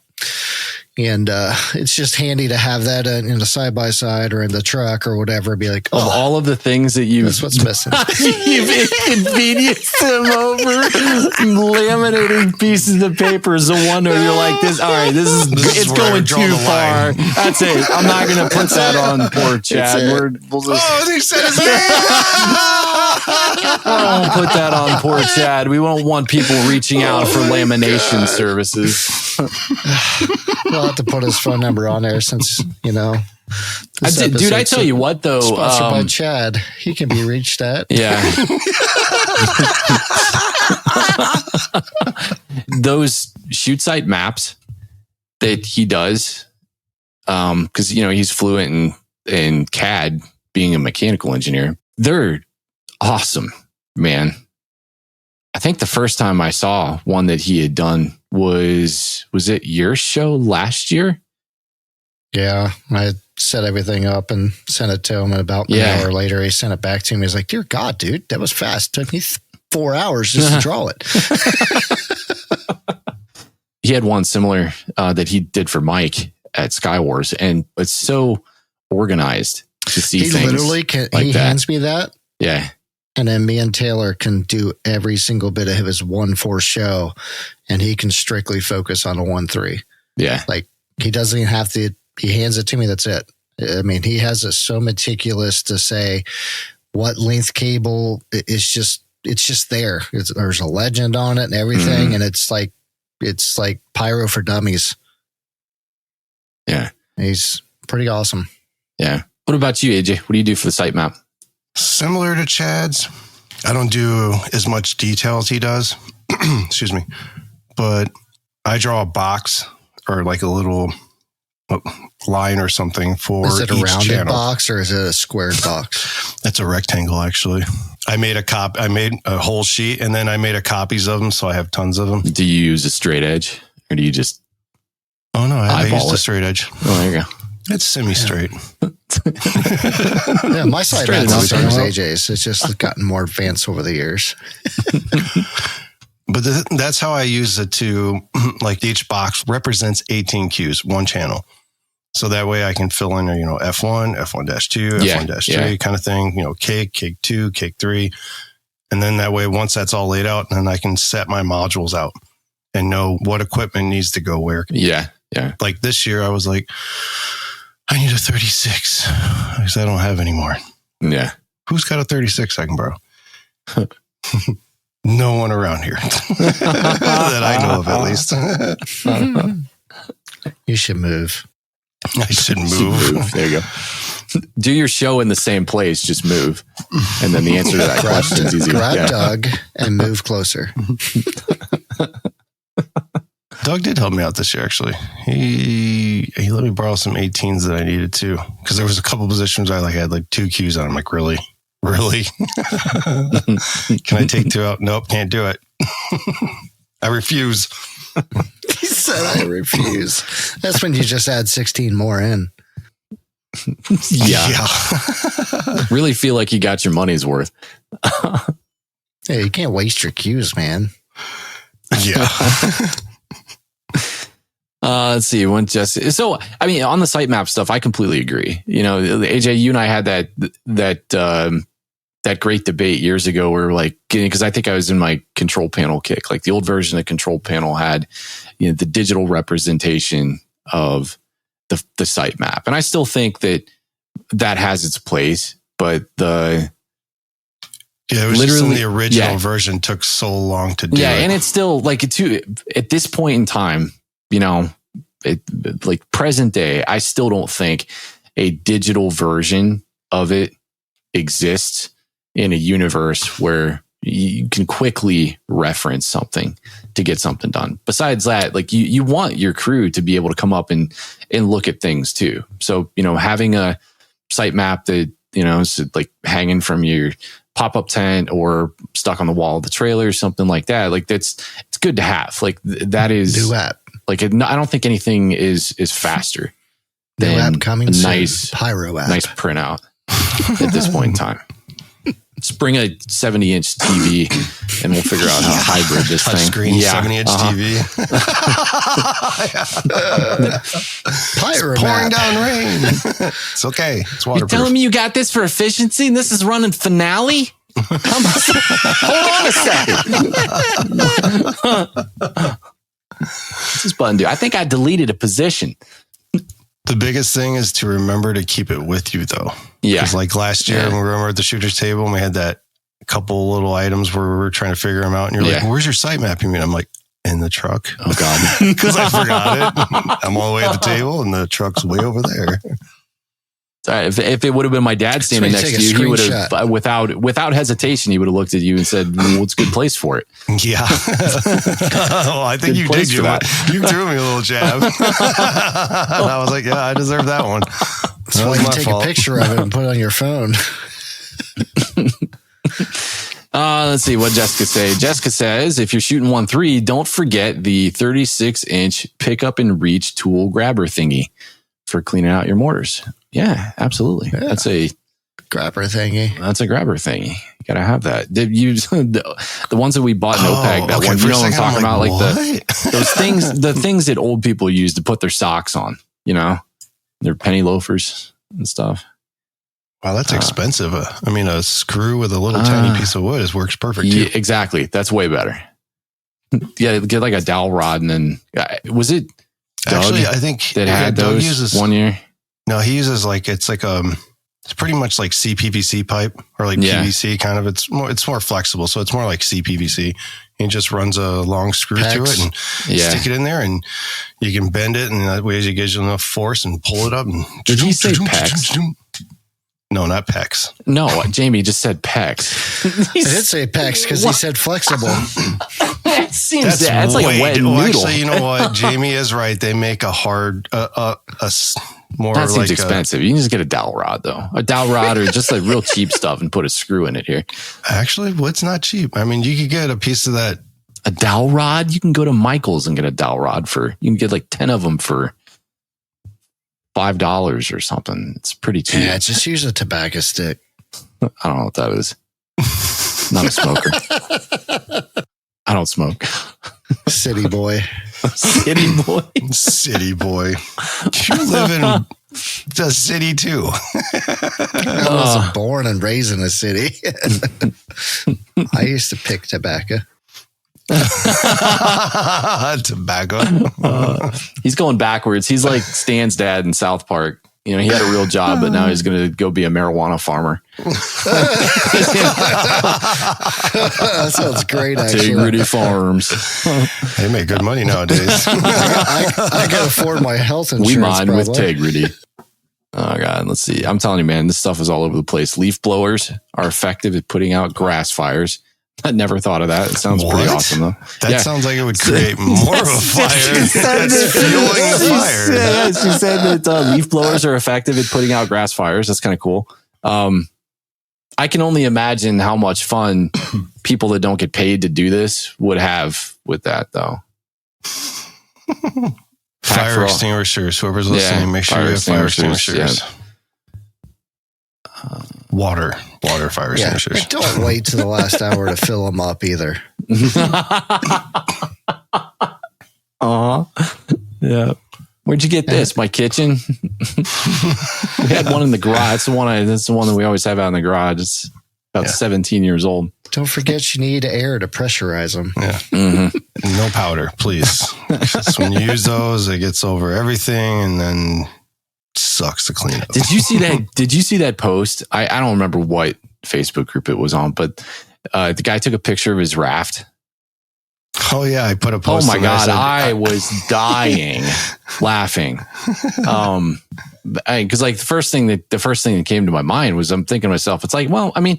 And it's just handy to have that in a side-by-side or in the truck or whatever. Be like, of all of the things that that's what's missing. You've inconvenienced them over laminating pieces of paper is the one where you're like, this, all right, it's going too far. That's it. I'm not going to put that on poor Chad. He said his name. I won't put that on poor Chad. We won't want people reaching out for lamination services. We'll have to put his phone number on there since, dude, I tell you what, though. Sponsored by Chad. He can be reached at. Yeah. Those shoot site maps that he does, because, he's fluent in CAD, being a mechanical engineer. They're awesome, man. I think the first time I saw one that he had done was it your show last year? Yeah, I set everything up and sent it to him, and about an hour later, he sent it back to me. He's like, dear God, dude, that was fast. It took me 4 hours just to draw it. He had one similar that he did for Mike at Skywars, and it's so organized to see things. He literally hands me that. Yeah. And then me and Taylor can do every single bit of his 1-4 show, and he can strictly focus on a 1-3. Yeah. Like he doesn't even have to, he hands it to me. That's it. I mean, he has it so meticulous to say what length cable is just, it's just there. There's a legend on it and everything. Mm-hmm. And it's like Pyro for dummies. Yeah. He's pretty awesome. Yeah. What about you, AJ? What do you do for the sitemap? Similar to Chad's. I don't do as much detail as he does. Excuse me. But I draw a box or like a little line or something for each channel. Is it a rounded box or is it a squared box? That's a rectangle, actually. I made a whole sheet, and then I made copies of them, so I have tons of them. Do you use a straight edge, or do you just? Oh no, I use a straight edge. Oh, there you go. It's semi-straight. Yeah, my side is the same as AJ's. It's just gotten more advanced over the years. But that's how I use it to, like, each box represents 18 cues, one channel. So that way I can fill in, F1, F1-2, F1-3 kind of thing, cake 2, cake 3. And then that way, once that's all laid out, then I can set my modules out and know what equipment needs to go where. Yeah. Yeah. Like this year, I was like, I need a 36 because I don't have any more. Yeah. Who's got a 36 I can borrow? No one around here that I know of, at least. You should move. I should move. There you go. Do your show in the same place, just move. And then the answer to that question is easy. Grab Doug and move closer. Doug did help me out this year, actually. He let me borrow some 18s that I needed to, because there was a couple positions I had like 2 Qs on. I'm like, really? Can I take 2 out? Nope, can't do it. I refuse. He said, I refuse. That's when you just add 16 more in. Yeah. Really feel like you got your money's worth. Hey, you can't waste your cues, man. Yeah. Let's see. So, I mean, on the sitemap stuff, I completely agree. You know, AJ, you and I had that great debate years ago where we're like, because I think I was in my control panel kick. Like the old version of control panel had, you know, the digital representation of the sitemap, and I still think that has its place. But it was literally the original version took so long to do. Yeah, and it's still like at this point in time. You know, like present day, I still don't think a digital version of it exists in a universe where you can quickly reference something to get something done. Besides that, like you want your crew to be able to come up and look at things too. So, you know, having a sitemap that, you know, is like hanging from your pop-up tent or stuck on the wall of the trailer or something like that. Like it's good to have. Like that is new app. Like I don't think anything is faster than app coming a nice Pyro app. Nice printout at this point in time. Let's bring a 70-inch TV and we'll figure out how hybrid this touch thing. Screen, 70-inch TV. Pyro pouring down rain. It's okay. It's waterproof. You're telling me you got this for efficiency and this is running finale? Hold on a second. What's this button do? I think I deleted a position. The biggest thing is to remember to keep it with you, though. Yeah. Because like last year, when we were at the shooter's table and we had that couple little items where we were trying to figure them out. And you're like, where's your sitemap? You mean? I'm like, in the truck. Oh, God. Because I forgot it. I'm all the way at the table and the truck's way over there. Sorry, if it would have been my dad standing next to you, he would have, without hesitation, he would have looked at you and said, well, it's a good place for it. Yeah. Well, I think you did do that. You threw me a little jab. I was like, yeah, I deserve that one. That's why you take a picture of it and put it on your phone. Let's see what Jessica say. Jessica says, if you're shooting 1.3, don't forget the 36-inch pick up and reach tool grabber thingy for cleaning out your mortars. Yeah, absolutely. Yeah. That's a grabber thingy. That's a grabber thingy. You gotta have that. Did you the ones that we bought in OPEC? That one, you know what I'm talking about? Like those things, the things that old people use to put their socks on. You know, their penny loafers and stuff. Wow, that's expensive. I mean, a screw with a little tiny piece of wood works perfect. Yeah, exactly. That's way better. Yeah, get like a dowel rod, and then was it Doug? Actually, I think that had Doug those uses 1 year. No, he uses it's pretty much like CPVC pipe or like PVC kind of. It's more flexible, so it's more like CPVC. He just runs a long screw through it and stick it in there, and you can bend it, and that way it gives you enough force and pull it up. And did he say pecs? No, not pecs. No, Jamie just said pecs. I did say pecs because he said flexible. It seems that's like a wet noodle. Actually, you know what? Jamie is right. They make a hard, more that seems like expensive. You can just get a dowel rod, though. A dowel rod or just like real cheap stuff and put a screw in it here. Actually, what's not cheap? I mean, you could get a piece of that. A dowel rod? You can go to Michael's and get a dowel rod you can get like 10 of them for $5 or something. It's pretty cheap. Yeah, just use a tobacco stick. I don't know what that is. Not a smoker. I don't smoke. City boy. City boy. City boy. You live in the city too. I was born and raised in a city. I used to pick tobacco. Tobacco. He's going backwards. He's like Stan's dad in South Park. You know, he had a real job, but now he's going to go be a marijuana farmer. That sounds great, actually. Integrity Farms. They make good money nowadays. I can afford my health insurance. We mine with Integrity. Oh, God. Let's see. I'm telling you, man, this stuff is all over the place. Leaf blowers are effective at putting out grass fires. I never thought of that. It sounds pretty awesome, though. That sounds like it would create more of a fire. That's fueling the fire. She said that leaf blowers are effective at putting out grass fires. That's kind of cool. I can only imagine how much fun people that don't get paid to do this would have with that, though. Fire extinguishers. Whoever's listening, make sure you have fire extinguishers. Yeah. Water fire extinguishers. Don't wait to the last hour to fill them up either. Yeah. Where'd you get this? My kitchen. We had one in the garage. That's the one that we always have out in the garage. It's about 17 years old. Don't forget you need air to pressurize them. Yeah. Mm-hmm. No powder, please. When you use those, it gets over everything and then sucks to clean up. Did you see that? Did you see that post? I don't remember what Facebook group it was on, but the guy took a picture of his raft. Oh yeah, I put a post. Oh my God, I was dying laughing. Because like the first thing that came to my mind was I'm thinking to myself, it's like, well, I mean,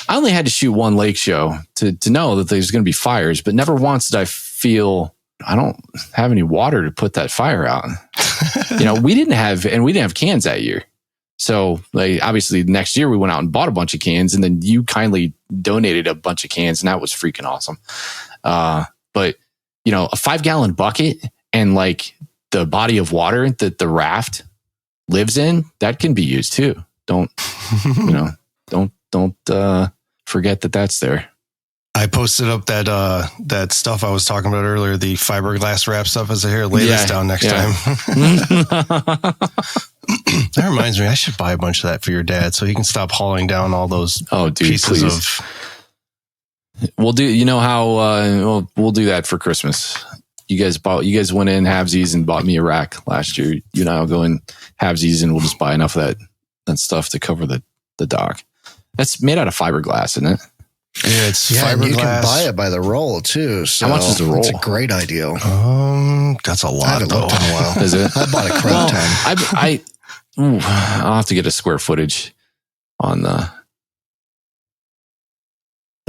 I only had to shoot one lake show to know that there's going to be fires, but never once did I feel I don't have any water to put that fire out. We didn't have cans that year. So like, obviously next year we went out and bought a bunch of cans, and then you kindly donated a bunch of cans, and that was freaking awesome. But a 5-gallon bucket and like the body of water that the raft lives in, that can be used too. Don't forget that that's there. I posted up that stuff I was talking about earlier, the fiberglass wrap stuff. As I hear, lay this down next time. That reminds me, I should buy a bunch of that for your dad so he can stop hauling down all those pieces of. We'll do. You know how we'll do that for Christmas. You guys went in halvesies and bought me a rack last year. You and I will go in halvesies and we'll just buy enough of that stuff to cover the dock. That's made out of fiberglass, isn't it? Yeah, it's fiberglass. You can buy it by the roll too. So how much is the roll? It's a great idea. That's a lot. I haven't looked in a while. Is it? I bought a crap ton. I'll have to get a square footage on the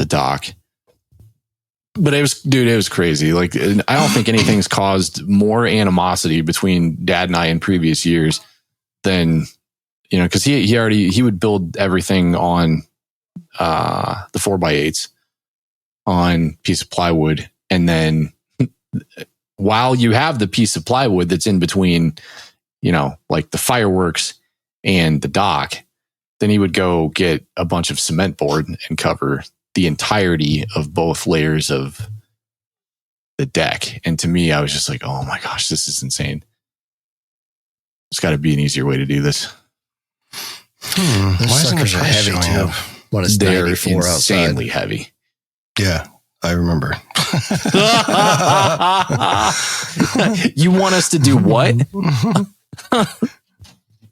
dock. But it was crazy. Like, I don't think anything's caused more animosity between Dad and I in previous years than, because he would build everything on the 4x8s on piece of plywood. And then while you have the piece of plywood that's in between, like the fireworks and the dock, then he would go get a bunch of cement board and cover the entirety of both layers of the deck. And to me, I was just like, oh my gosh, this is insane. There's got to be an easier way to do this. Why isn't the price heavy too? What is they're insanely heavy. Yeah, I remember. You want us to do what?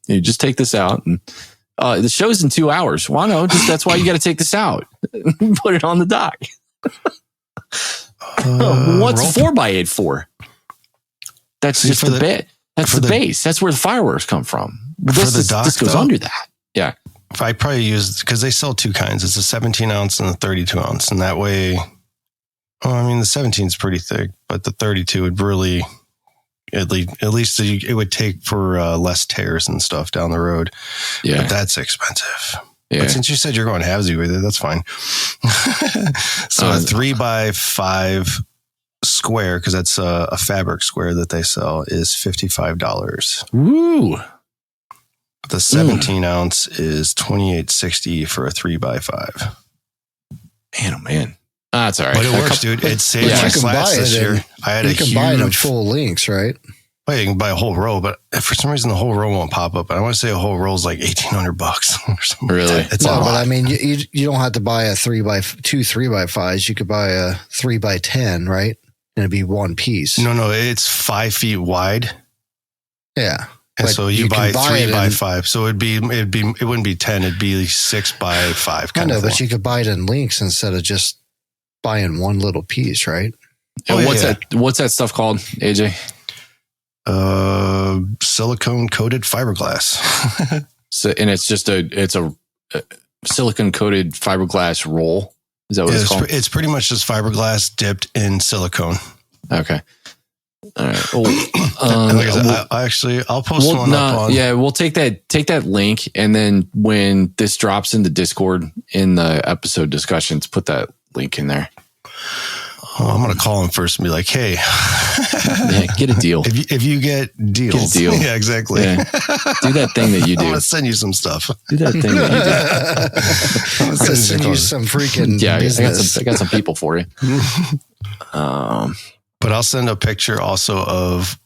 You just take this out and the show's in 2 hours. Well, no, that's why you got to take this out. Put it on the dock. What's 4x8 for? That's just the bit. That's the base. That's where the fireworks come from. This goes under that. Yeah. I probably used, because they sell two kinds. It's a 17 ounce and a 32 ounce. And that way, the 17 is pretty thick, but the 32 would really, at least it would take for less tears and stuff down the road. Yeah. But that's expensive. Yeah. But since you said you're going halvesy with it, that's fine. So a 3x5 square, because that's a fabric square that they sell, is $55. Woo! The 17 ounce is $28.60 for a 3x5. Man, oh man. That's all right. But it works, dude. It saved my slats this year. You can buy it in full links, right? Well, you can buy a whole row, but for some reason the whole row won't pop up. I want to say a whole row is like $1,800 or something. Really? It's a lot. But I mean, you don't have to buy two 3x5s. You could buy a 3x10, right? And it'd be one piece. No, it's 5 feet wide. Yeah. And so you buy 3x5. So it wouldn't be 10. It'd be 6x5. I know, but you could buy it in links instead of just buying one little piece, right? And what's that stuff called, AJ? Silicone coated fiberglass. So, and it's a silicone coated fiberglass roll. Is that what it's called? It's pretty much just fiberglass dipped in silicone. Okay. All right. Well, like I said, I'll post one up on. Yeah, we'll take that link, and then when this drops in the Discord in the episode discussions, put that link in there. Oh, I'm going to call him first and be like, hey, yeah, get a deal. If you get deals. Get a deal. Yeah, exactly. Yeah. Do that thing that you do. I'm going to send you some stuff. Do that thing that you do. I'm going to send you some freaking business. I got some people for you. But I'll send a picture also of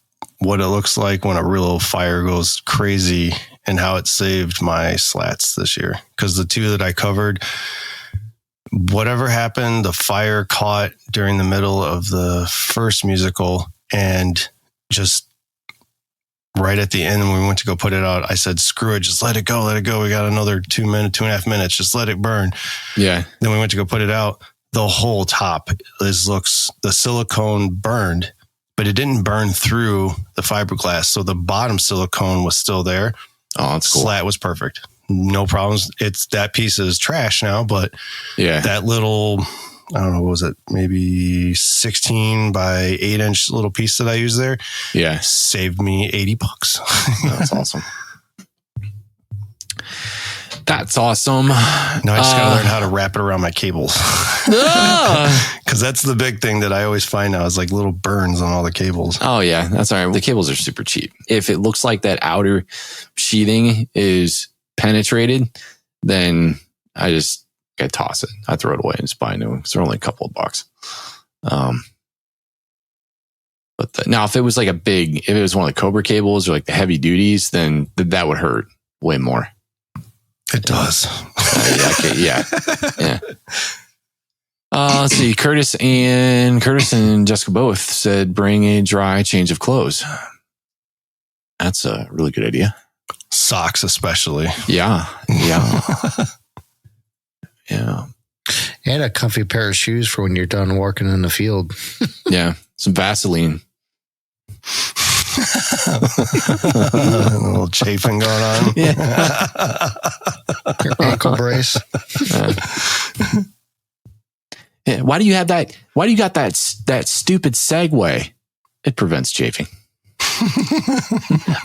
what it looks like when a real fire goes crazy and how it saved my slats this year. Because the two that I covered, whatever happened, the fire caught during the middle of the first musical, and just right at the end when we went to go put it out, I said, screw it, just let it go. We got another 2.5 minutes. Just let it burn. Yeah. Then we went to go put it out. The whole top the silicone burned, but it didn't burn through the fiberglass. So the bottom silicone was still there. Oh, that's cool. Slat was perfect. No problems. That piece is trash now, but yeah, that little, I don't know, what was it? Maybe 16 by 8-inch little piece that I used there. Yeah. Saved me $80. That's awesome. That's awesome. Now I just got to learn how to wrap it around my cables. Because that's the big thing that I always find now is like little burns on all the cables. Oh, yeah. That's all right. The cables are super cheap. If it looks like that outer sheathing is penetrated, then I toss it. I throw it away and just buy a new one because they're only a couple of bucks. But now if it was like if it was one of the Cobra cables or like the heavy duties, then that would hurt way more. It does. Yeah. Let's see. Curtis and Jessica both said bring a dry change of clothes. That's a really good idea. Socks, especially. Yeah. And a comfy pair of shoes for when you're done working in the field. Yeah. Some Vaseline. A little chafing going on. Yeah. Your ankle brace. Yeah. Why do you have that? Why do you got that stupid Segway? It prevents chafing.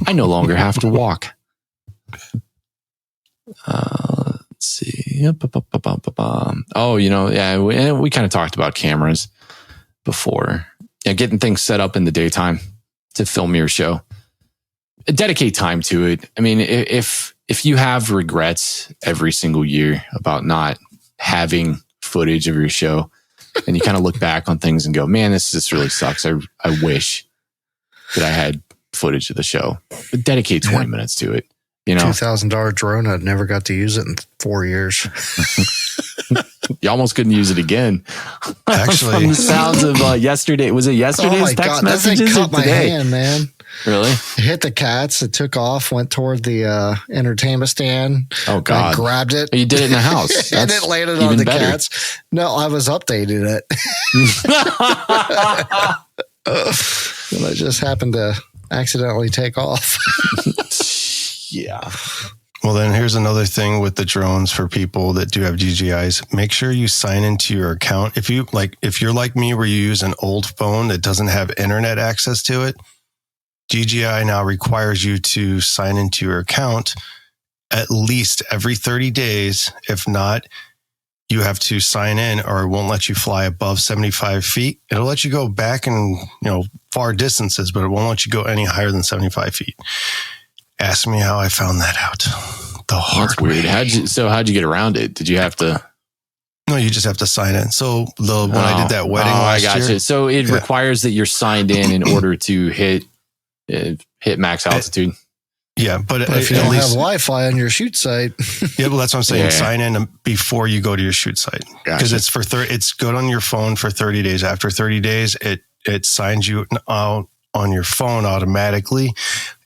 I no longer have to walk. Let's see. Oh, we kind of talked about cameras before. Yeah, getting things set up in the daytime to film your show. Dedicate time to it. I mean, if you have regrets every single year about not having footage of your show, and you kind of look back on things and go, man, this really sucks. I wish that I had footage of the show. But dedicate 20 minutes to it. $2,000 drone. I never got to use it in 4 years. You almost couldn't use it again. Actually, from the sounds of yesterday. Was it yesterday's text messages? That thing caught my today? hand, man. Really? It hit the cats. It took off, went toward the entertainment stand. Oh, God. I grabbed it. But you did it in the house. And it landed on the cats. No, I was updating it. And I just happened to accidentally take off. Yeah. Well, then here's another thing with the drones for people that do have DJIs. Make sure you sign into your account. If you're like me, where you use an old phone that doesn't have internet access to it, DJI now requires you to sign into your account at least every 30 days. If not, you have to sign in or it won't let you fly above 75 feet. It'll let you go back and, far distances, but it won't let you go any higher than 75 feet. Ask me how I found that out. The hard way. Weird. How'd you get around it? Did you have to? No, you just have to sign in. So when I did that wedding last I got year, you. So it requires that you're signed in order to hit max altitude. Yeah, but if you don't have Wi-Fi on your shoot site, yeah, well, that's what I'm saying. Yeah. Sign in before you go to your shoot site because it's it's good on your phone for 30 days. After 30 days, it signs you out on your phone automatically,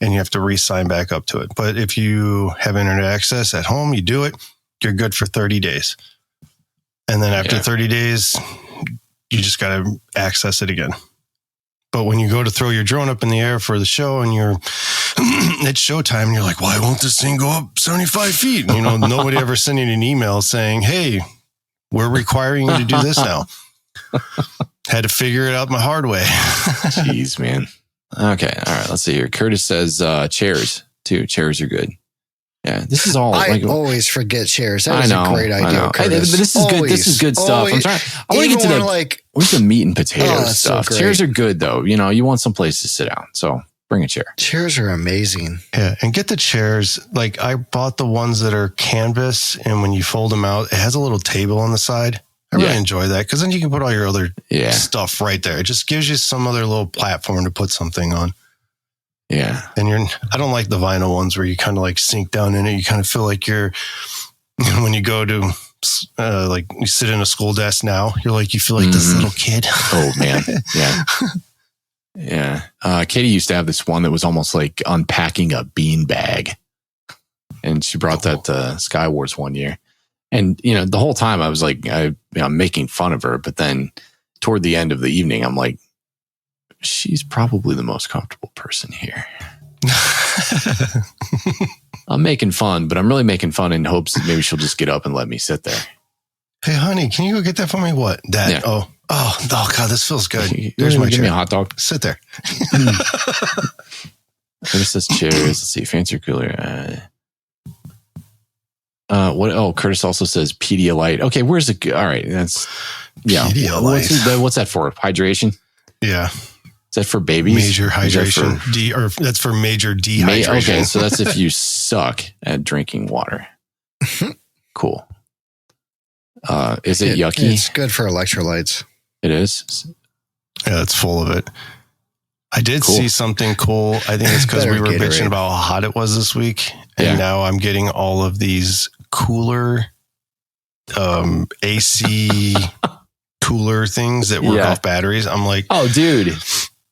and you have to re-sign back up to it. But if you have internet access at home, you do it. You're good for 30 days, and then after 30 days, you just got to access it again. But when you go to throw your drone up in the air for the show and it's showtime and you're like, why won't this thing go up 75 feet? And, nobody ever sending an email saying, hey, We're requiring you to do this now. Had to figure it out my hard way. Jeez, man. Okay. All right. Let's see here. Curtis says chairs too. Chairs are good. Yeah. This is all. I always forget chairs. That is a great idea, Curtis. But this is good. This is good stuff. I'm trying. I want to get to the meat and potatoes stuff. So chairs are good though. You want some place to sit down. So bring a chair. Chairs are amazing. Yeah. And get the chairs. Like I bought the ones that are canvas, and when you fold them out, it has a little table on the side. I really enjoy that because then you can put all your other stuff right there. It just gives you some other little platform to put something on. Yeah. And I don't like the vinyl ones where you kind of like sink down in it. You kind of feel like when you go to like you sit in a school desk now, you feel like this little kid. Oh man. Yeah. Yeah. Katie used to have this one that was almost like unpacking a bean bag. And she brought that to Sky Wars one year. And, the whole time I was like, I'm making fun of her. But then toward the end of the evening, I'm like, she's probably the most comfortable person here. I'm making fun, but I'm really making fun in hopes that maybe she'll just get up and let me sit there. Hey, honey, can you go get that for me? What? That? Yeah. Oh, God, this feels good. There's my chair. Give me a hot dog. Sit there. There's this chairs. Let's see. Fancier, cooler. What? Oh, Curtis also says Pedialyte. Okay, where's it? All right, that's Pedialyte. What's that for? Hydration? Yeah. Is that for babies? Major hydration. That's for major dehydration. Okay, so that's if you suck at drinking water. Cool. Is it yucky? It's good for electrolytes. It is? Yeah, it's full of it. I did see something cool. I think it's because we were bitching about how hot it was this week. And now I'm getting all of these cooler AC cooler things that work off batteries. I'm like, oh, dude.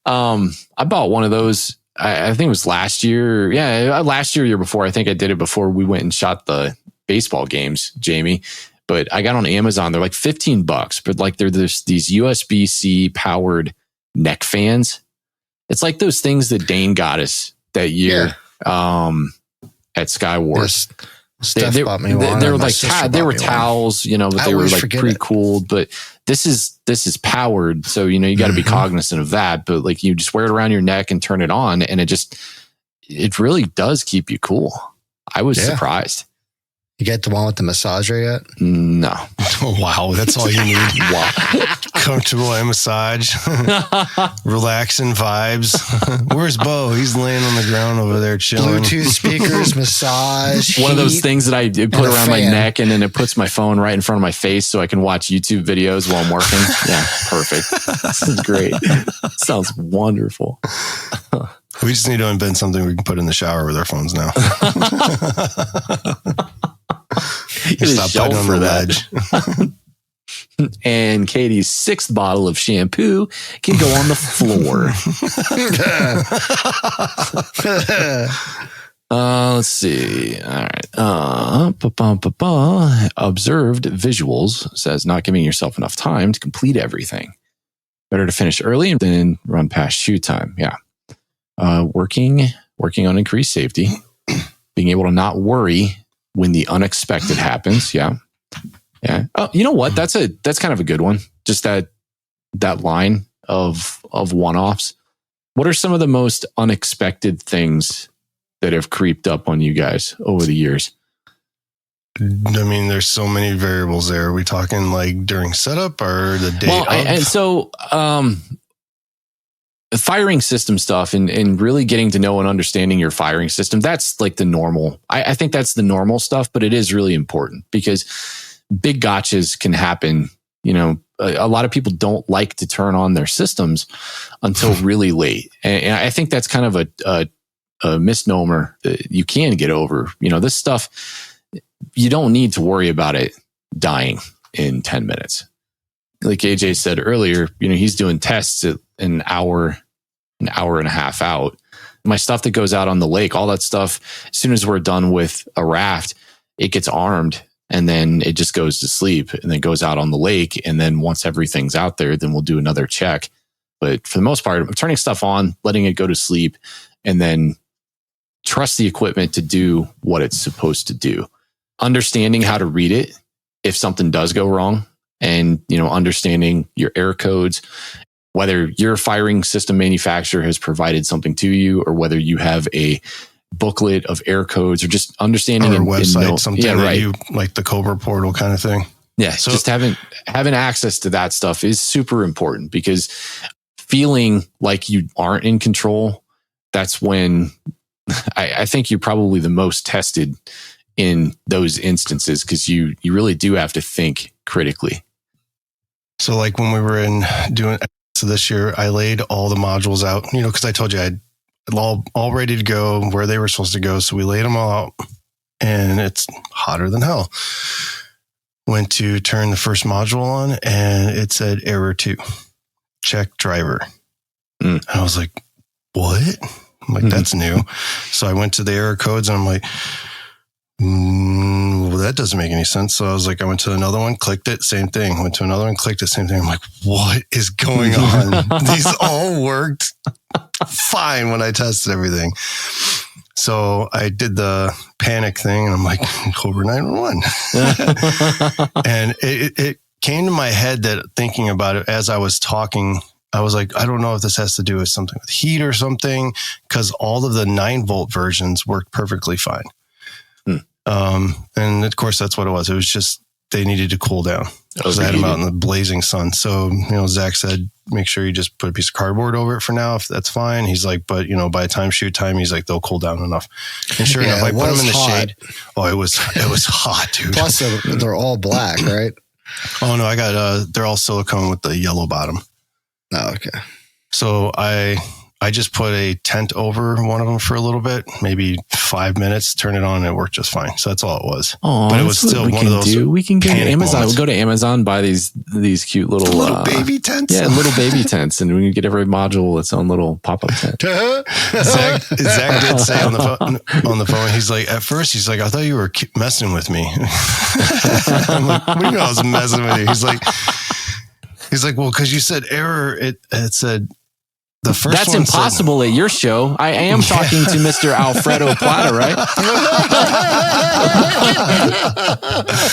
I bought one of those. I think it was last year. Yeah, last year, year before. I think I did it before we went and shot the baseball games, Jamie. But I got on Amazon. They're like $15, but like they're these USB-C powered neck fans. It's like those things that Dane got us that year at Sky Wars. They were like they were towels, but they were like pre-cooled. But this is powered, so you got to be cognizant of that. But like you just wear it around your neck and turn it on, and it really does keep you cool. I was surprised. You get the one with the massager yet? No. Oh, wow, that's all you need. Wow. Comfortable massage, relaxing vibes. Where's Bo? He's laying on the ground over there chilling. Bluetooth speakers, massage. One of those things that I put around my neck, and then it puts my phone right in front of my face so I can watch YouTube videos while I'm working. Yeah, perfect. This is great. Sounds wonderful. We just need to invent something we can put in the shower with our phones now. Stop putting on the ledge. And Katie's 6th bottle of shampoo can go on the floor. Let's see. All right. Observed visuals says not giving yourself enough time to complete everything. Better to finish early and then run past shoot time. Yeah. Working on increased safety, being able to not worry when the unexpected happens. Yeah. Yeah. Oh, you know what? That's kind of a good one. Just that line of one-offs. What are some of the most unexpected things that have creeped up on you guys over the years? I mean, there's so many variables there. Are we talking like during setup or the day? Well, and so, firing system stuff and really getting to know and understanding your firing system, that's like the normal. I think that's the normal stuff, but it is really important because big gotchas can happen. A lot of people don't like to turn on their systems until really late. And I think that's kind of a misnomer that you can get over. This stuff, you don't need to worry about it dying in 10 minutes. Like AJ said earlier, he's doing tests at an hour and a half out. My stuff that goes out on the lake, all that stuff, as soon as we're done with a raft, it gets armed and then it just goes to sleep and then goes out on the lake. And then once everything's out there, then we'll do another check. But for the most part, I'm turning stuff on, letting it go to sleep, and then trust the equipment to do what it's supposed to do. Understanding how to read it if something does go wrong, and, understanding your error codes, whether your firing system manufacturer has provided something to you, or whether you have a booklet of error codes, or just understanding or a website, something that right. you like, the Cobra portal kind of thing. Yeah. So just having access to that stuff is super important, because feeling like you aren't in control, that's when I think you're probably the most tested in those instances, because you really do have to think critically. So like when we were so this year, I laid all the modules out, because I told you I had all ready to go where they were supposed to go. So we laid them all out, and it's hotter than hell. Went to turn the first module on, and it said error 2, check driver. And I was like, what? I'm like, that's new. So I went to the error codes, and I'm like, well, that doesn't make any sense. So I was like, I went to another one, clicked it, same thing. Went to another one, clicked it, same thing. I'm like, what is going on? These all worked fine when I tested everything. So I did the panic thing, and I'm like, Cobra 911. And it came to my head that, thinking about it as I was talking, I was like, I don't know if this has to do with something with heat or something, because all of the 9-volt versions worked perfectly fine. And of course, that's what it was. It was just they needed to cool down, because I had them out in the blazing sun. So, Zach said, make sure you just put a piece of cardboard over it for now, if that's fine. He's like, but by the time shoot time, he's like, they'll cool down enough. And sure enough, I put them in the shade. Oh, it was hot, dude. Plus, they're all black, right? Oh no, I got they're all silicone with the yellow bottom. Oh, okay. So I just put a tent over one of them for a little bit, maybe 5 minutes, turn it on, and it worked just fine. So that's all it was. Oh, but it was still one of those. We can go to Amazon. Moments. We'll go to Amazon, buy these cute little baby tents. Yeah, little baby tents, and we can get every module its own little pop-up tent. Zach did say on the phone, he's like, at first, he's like, I thought you were messing with me. I'm like, what do you know I was messing with you? He's like, well, because you said error. It said. The first That's impossible at your show. I am talking to Mr. Alfredo Plata, right?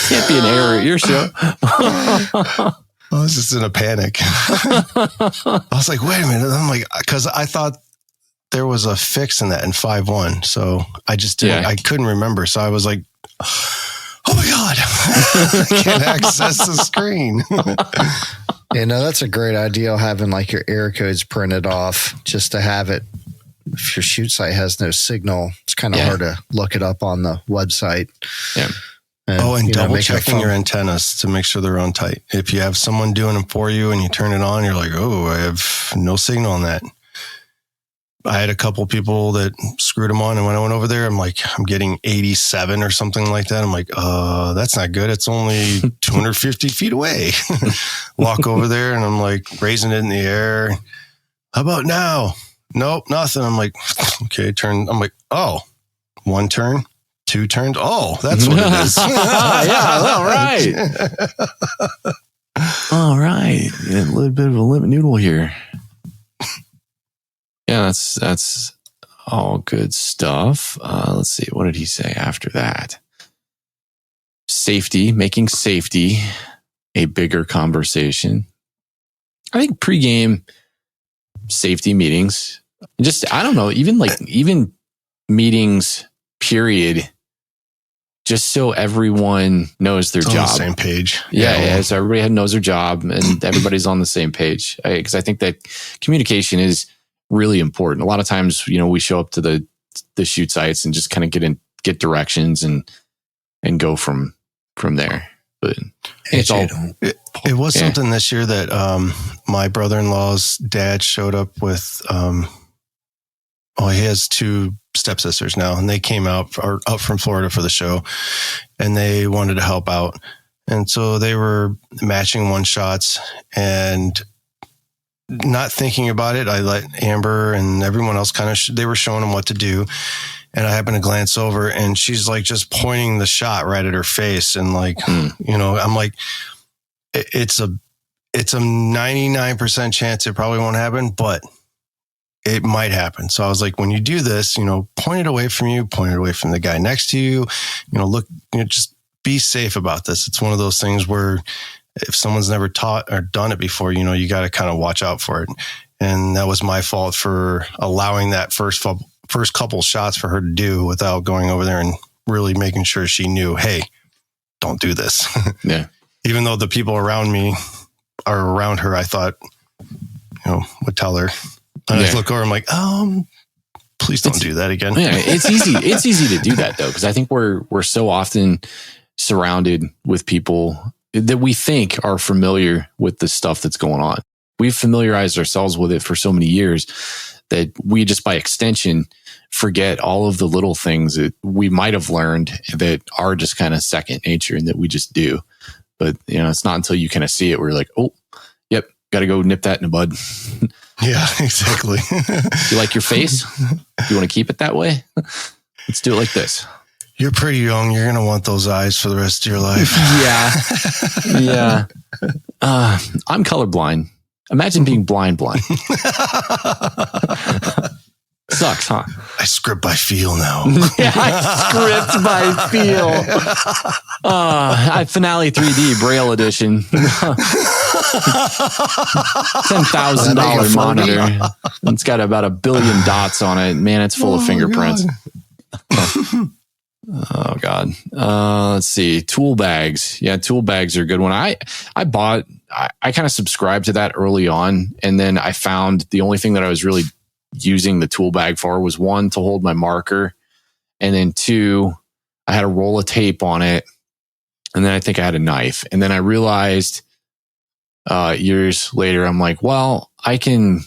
Can't be an error at your show. I was just in a panic. I was like, wait a minute. I'm like, because I thought there was a fix in that in 5.1. So I just didn't, I couldn't remember. So I was like, oh my God, I can't access the screen. That's a great idea, having like your error codes printed off, just to have it. If your shoot site has no signal, it's kind of hard to look it up on the website. Yeah. And double checking your antennas to make sure they're on tight. If you have someone doing them for you and you turn it on, you're like, oh, I have no signal on that. I had a couple people that screwed them on, and when I went over there, I'm like, I'm getting 87 or something like that. I'm like, that's not good. It's only 250 feet away. Walk over there, and I'm like raising it in the air. How about now? Nope, nothing. I'm like, okay, turn. I'm like, oh, 1 turn, 2 turns. Oh, that's what it is. All right. Yeah, a little bit of a limp noodle here. Yeah, that's all good stuff. Let's see. What did he say after that? Making safety a bigger conversation. I think pregame safety meetings, I don't know, even meetings, period, just so everyone knows their job. On the same page. Yeah. So everybody knows their job, and everybody's on the same page. Because I think that communication is really important. A lot of times, we show up to the shoot sites and just kind of get directions and go from there. But it was something this year that my brother-in-law's dad showed up with. He has 2 stepsisters now, and they came up from Florida for the show, and they wanted to help out, and so they were matching 1-shots and. Not thinking about it, I let Amber and everyone else they were showing them what to do. And I happened to glance over, and she's like just pointing the shot right at her face. And like, I'm like, it's a 99% chance it probably won't happen, but it might happen. So I was like, when you do this, point it away from you, point it away from the guy next to you, look, just be safe about this. It's one of those things where if someone's never taught or done it before, you got to kind of watch out for it. And that was my fault for allowing that first couple shots for her to do without going over there and really making sure she knew, hey, don't do this. Yeah. Even though the people around me are around her, I thought, would tell her. And I look over, I'm like, please don't do that again. Yeah, it's easy. It's easy to do that though, because I think we're so often surrounded with people that we think are familiar with the stuff that's going on. We've familiarized ourselves with it for so many years that we just by extension forget all of the little things that we might have learned that are just kind of second nature and that we just do. But it's not until you kind of see it where you're like, oh, yep, got to go nip that in the bud. Yeah, exactly. You like your face? You want to keep it that way? Let's do it like this. You're pretty young. You're going to want those eyes for the rest of your life. Yeah. I'm colorblind. Imagine being blind. Sucks, huh? I script by feel now. Yeah, I script by feel. I Finale 3D Braille Edition. $10,000 monitor. It's got about 1 billion dots on it. Man, it's full of fingerprints. Oh God. Let's see. Tool bags. Yeah, tool bags are a good one. I kind of subscribed to that early on, and then I found the only thing that I was really using the tool bag for was 1, to hold my marker, and then 2, I had a roll of tape on it, and then I think I had a knife. And then I realized years later, I'm like, well, I can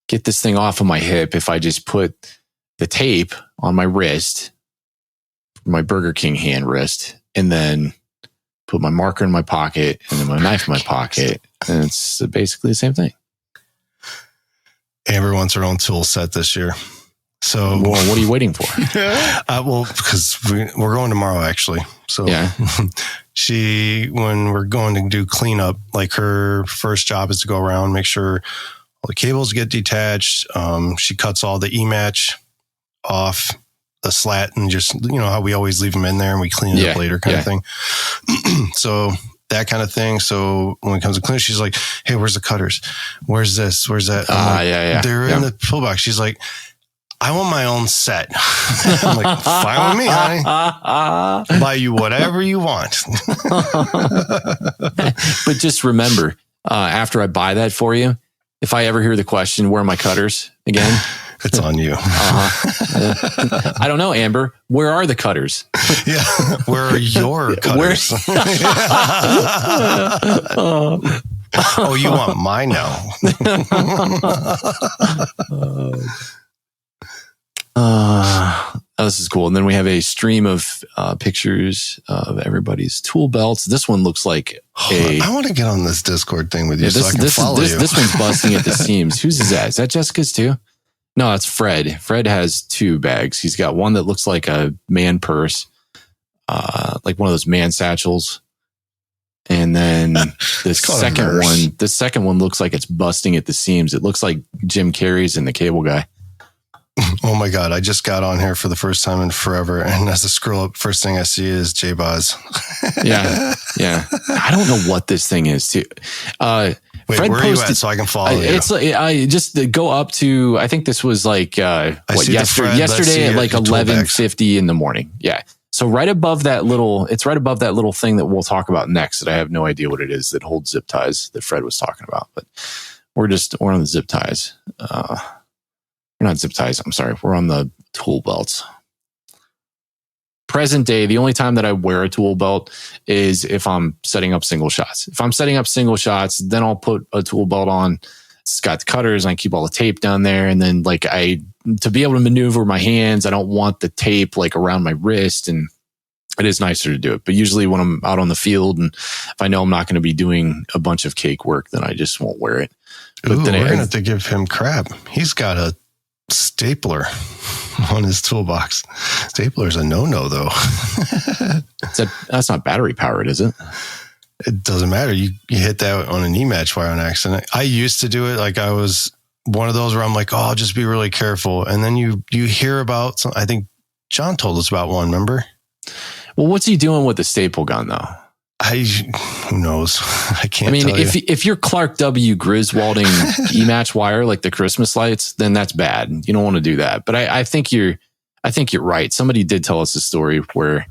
get this thing off of my hip if I just put the tape on my wrist, my Burger King hand wrist, and then put my marker in my pocket and then my knife in my pocket. And it's basically the same thing. Amber wants her own tool set this year. So, well, what are you waiting for? Because we're going tomorrow, actually. So, yeah. When we're going to do cleanup, like her first job is to go around, make sure all the cables get detached. She cuts all the E-match off the slat and just, how we always leave them in there and we clean it up later kind of thing. So, that kind of thing. So when it comes to clean, she's like, hey, where's the cutters? Where's this? Where's that? Like, they're in the toolbox. She's like, I want my own set. I'm like, fine with me, honey. I'll buy you whatever you want. But just remember, after I buy that for you, if I ever hear the question, where are my cutters again? It's on you. I don't know, Amber. Where are the cutters? Yeah. Where are your cutters? Oh, you want mine now? This is cool. And then we have a stream of pictures of everybody's tool belts. This one looks like I want to get on this Discord thing with you so I can follow you. This one's busting at the seams. Whose is that? Is that Jessica's too? No, it's Fred. Fred has 2 bags. He's got one that looks like a man purse, like one of those man satchels. And then the second one looks like it's busting at the seams. It looks like Jim Carrey's in The Cable Guy. Oh my God. I just got on here for the first time in forever. And as I scroll up, first thing I see is J-Boz. Yeah. I don't know what this thing is too. Wait, Fred where are you at so I can follow you? It's like, I just go up to, I think this was like, yesterday at like 11:50 in the morning. Yeah. So right above that little thing that we'll talk about next that I have no idea what it is that holds zip ties that Fred was talking about, but we're on the zip ties. We're not zip ties. I'm sorry. We're on the tool belts. Present day, the only time that I wear a tool belt is if I'm setting up single shots. If I'm setting up single shots, then I'll put a tool belt on. It's got the cutters and I keep all the tape down there. And then to be able to maneuver my hands, I don't want the tape like around my wrist, and it is nicer to do it. But usually when I'm out on the field and if I know I'm not going to be doing a bunch of cake work, then I just won't wear it. But we're going to have to give him crap. He's got a stapler on his toolbox. Stapler's a no-no though. That's not battery powered, is it? It doesn't matter. You hit that on an E-match wire on accident. I used to do it like I was one of those where I'm like, oh, I'll just be really careful. And then you hear about I think John told us about one, remember? Well, what's he doing with the staple gun though? Who knows? I can't. I mean, tell you. if you're Clark W. Griswolding E-match wire like the Christmas lights, then that's bad. You don't want to do that. But I think you're right. Somebody did tell us a story where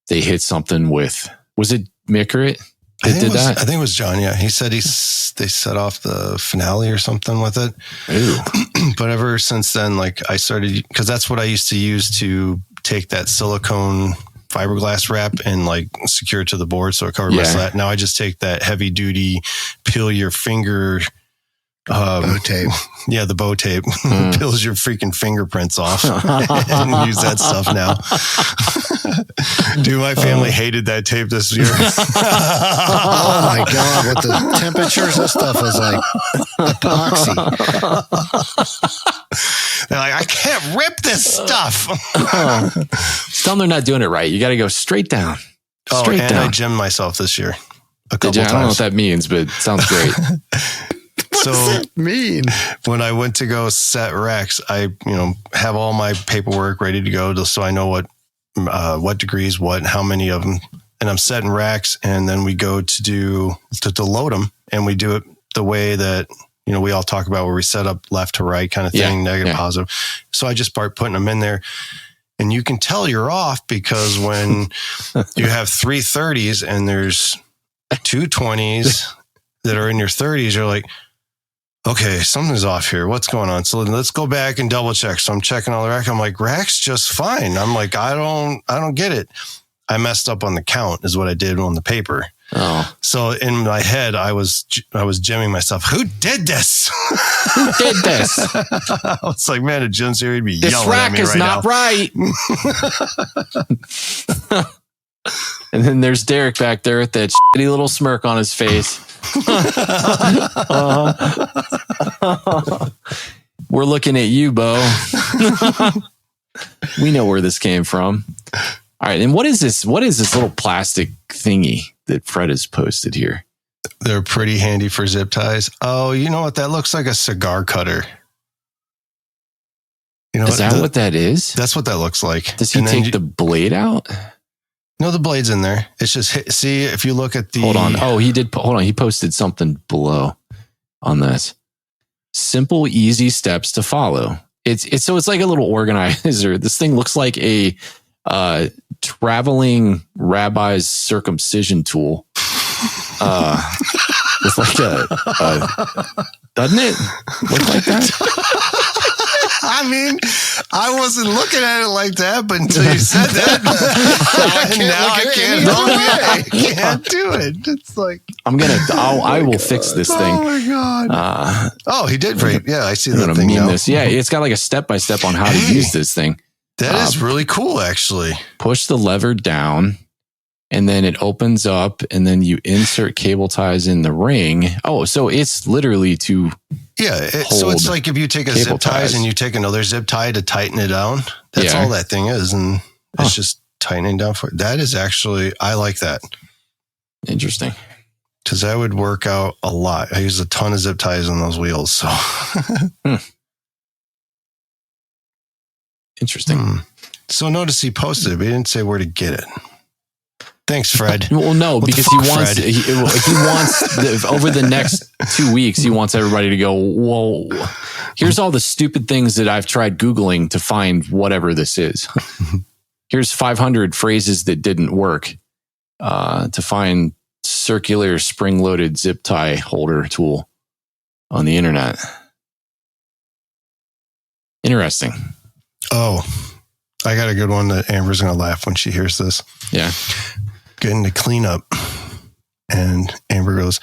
they hit something with, was it myriad? I think it was John. Yeah, he said they set off the finale or something with it. Ew. But ever since then, like I started, because that's what I used to use to take that silicone fiberglass wrap and like secure it to the board so it covered my slat. Now I just take that heavy duty peel your finger bow tape. Yeah, the bow tape peels your freaking fingerprints off and use that stuff now. Dude, my family hated that tape this year. Oh my God, what the temperatures and stuff is like epoxy. They're like, I can't rip this stuff. Tell them they're not doing it right. You got to go straight down. Straight down. I gymmed myself this year a couple times. I don't know what that means, but it sounds great. What does that mean? When I went to go set racks, I have all my paperwork ready to go, so I know what degrees, how many of them, and I'm setting racks, and then we go to load them, and we do it the way that we all talk about, where we set up left to right kind of thing, negative, positive. So I just start putting them in there, and you can tell you're off because when you have 3 30s and there's 2 20s that are in your 30s, you're like, okay, something's off here. What's going on? So let's go back and double check. So I'm checking all the rack. I'm like, rack's just fine. I'm like, I don't get it. I messed up on the count is what I did on the paper. Oh. So in my head, I was gymming myself. Who did this? Who did this? I was like, man, a gym series would be this yelling at me right now. This rack is not right. And then there's Derek back there with that shitty little smirk on his face. We're looking at you, Bo. We know where this came from. All right, and what is this little plastic thingy that Fred has posted here? They're pretty handy for zip ties. Oh, you know what? That looks like a cigar cutter. Is that what that is? That's what that looks like. Does he take the blade out? No, the blade's in there. It's just, see, if you look at the... Hold on. Oh, he did. Hold on. He posted something below on this. Simple, easy steps to follow. It's like a little organizer. This thing looks like a traveling rabbi's circumcision tool. It's like doesn't it look like that? I mean, I wasn't looking at it like that, but until you said that, I can't do it. It's like I will fix this thing. Oh my God! He did great. Yeah, I see that thing now. Yeah, it's got like a step-by-step on how to use this thing. That is really cool, actually. Push the lever down, and then it opens up, and then you insert cable ties in the ring. Oh, so it's literally to so it's like if you take a zip ties and you take another zip tie to tighten it down. That's all that thing is, and it's just tightening down for it. That is actually, I like that. Interesting. Because that would work out a lot. I use a ton of zip ties on those wheels, so. Interesting. So notice he posted it, but he didn't say where to get it. Thanks, Fred. Well, no, because he wants over the next 2 weeks, he wants everybody to go, whoa, here's all the stupid things that I've tried Googling to find whatever this is. Here's 500 phrases that didn't work to find circular spring-loaded zip tie holder tool on the internet. Interesting. Oh, I got a good one that Amber's going to laugh when she hears this. Yeah. Getting to clean up. And Amber goes,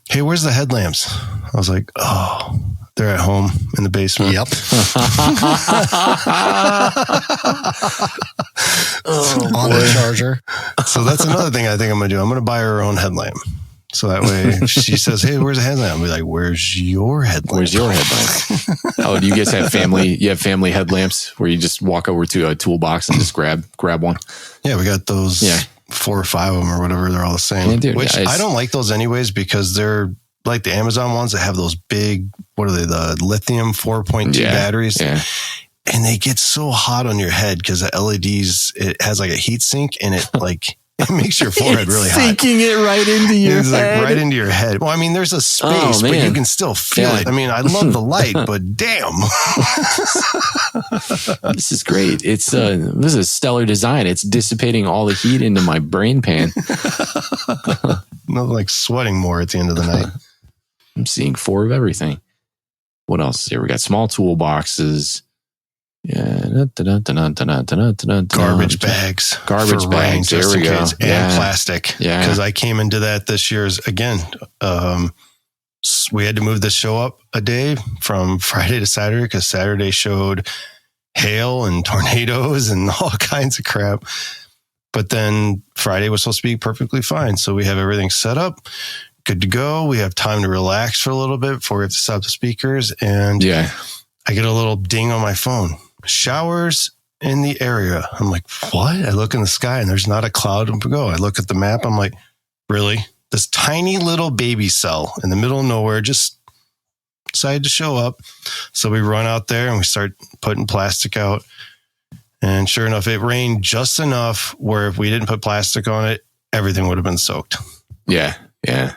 hey, where's the headlamps? I was like, oh, they're at home in the basement. Yep. On the charger. So that's another thing I think I'm going to do. I'm going to buy her own headlamp. So that way if she says, hey, where's the headlamp? I'll be like, where's your headlamp? Where's your headlamp? Oh, do you guys have family headlamps where you just walk over to a toolbox and just grab one? Yeah, we got those 4 or 5 of them or whatever. They're all the same. Yeah, dude, which I don't like those anyways because they're like the Amazon ones that have those big, what are they, the lithium 4.2 batteries. Yeah. and they get so hot on your head because the LEDs, it has like a heat sink, and it like it makes your forehead really hot. Sinking it right into your head. Like right into your head. Well, I mean, there's a space, but you can still feel it. I mean, I love the light, but damn. This is great. This is a stellar design. It's dissipating all the heat into my brain pan. Nothing like sweating more at the end of the night. I'm seeing 4 of everything. What else is here? We got small toolboxes. Yeah. Garbage bags. Garbage bags. There we go. And plastic. Yeah. Because I came into that this year's again. We had to move the show up a day from Friday to Saturday because Saturday showed hail and tornadoes and all kinds of crap. But then Friday was supposed to be perfectly fine. So we have everything set up, good to go. We have time to relax for a little bit before we have to stop the speakers. And I get a little ding on my phone. Showers in the area. I'm like, what? I look in the sky and there's not a cloud to go. I look at the map. I'm like, really? This tiny little baby cell in the middle of nowhere just decided to show up. So we run out there and we start putting plastic out. And sure enough, it rained just enough where if we didn't put plastic on it, everything would have been soaked. Yeah. Yeah.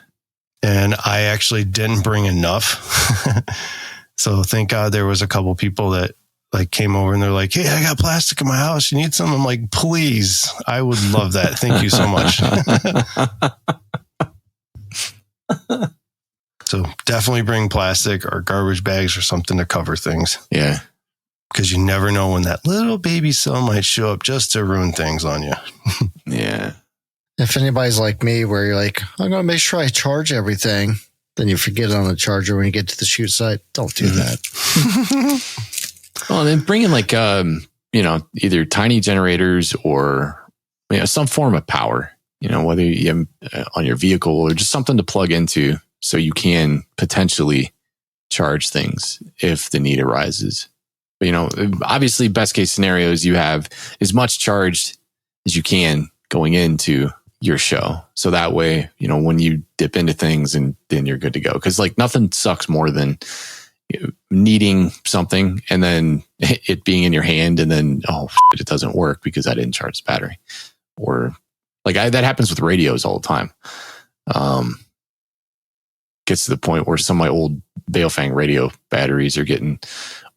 And I actually didn't bring enough. So thank God there was a couple people that like came over and they're like, hey, I got plastic in my house. You need some? I'm like, please. I would love that. Thank you so much. So definitely bring plastic or garbage bags or something to cover things. Yeah. Because you never know when that little baby cell might show up just to ruin things on you. Yeah. If anybody's like me, where you're like, I'm going to make sure I charge everything, then you forget it on the charger when you get to the shoot site. Don't do that. Well, and then bring in like, either tiny generators or some form of power, whether you have on your vehicle or just something to plug into so you can potentially charge things if the need arises. But, obviously best case scenario is you have as much charged as you can going into your show. So that way, when you dip into things and then you're good to go. Cause like nothing sucks more than needing something and then it being in your hand and then, it doesn't work because I didn't charge the battery. Or like that happens with radios all the time. Gets to the point where some of my old Baofeng radio batteries are getting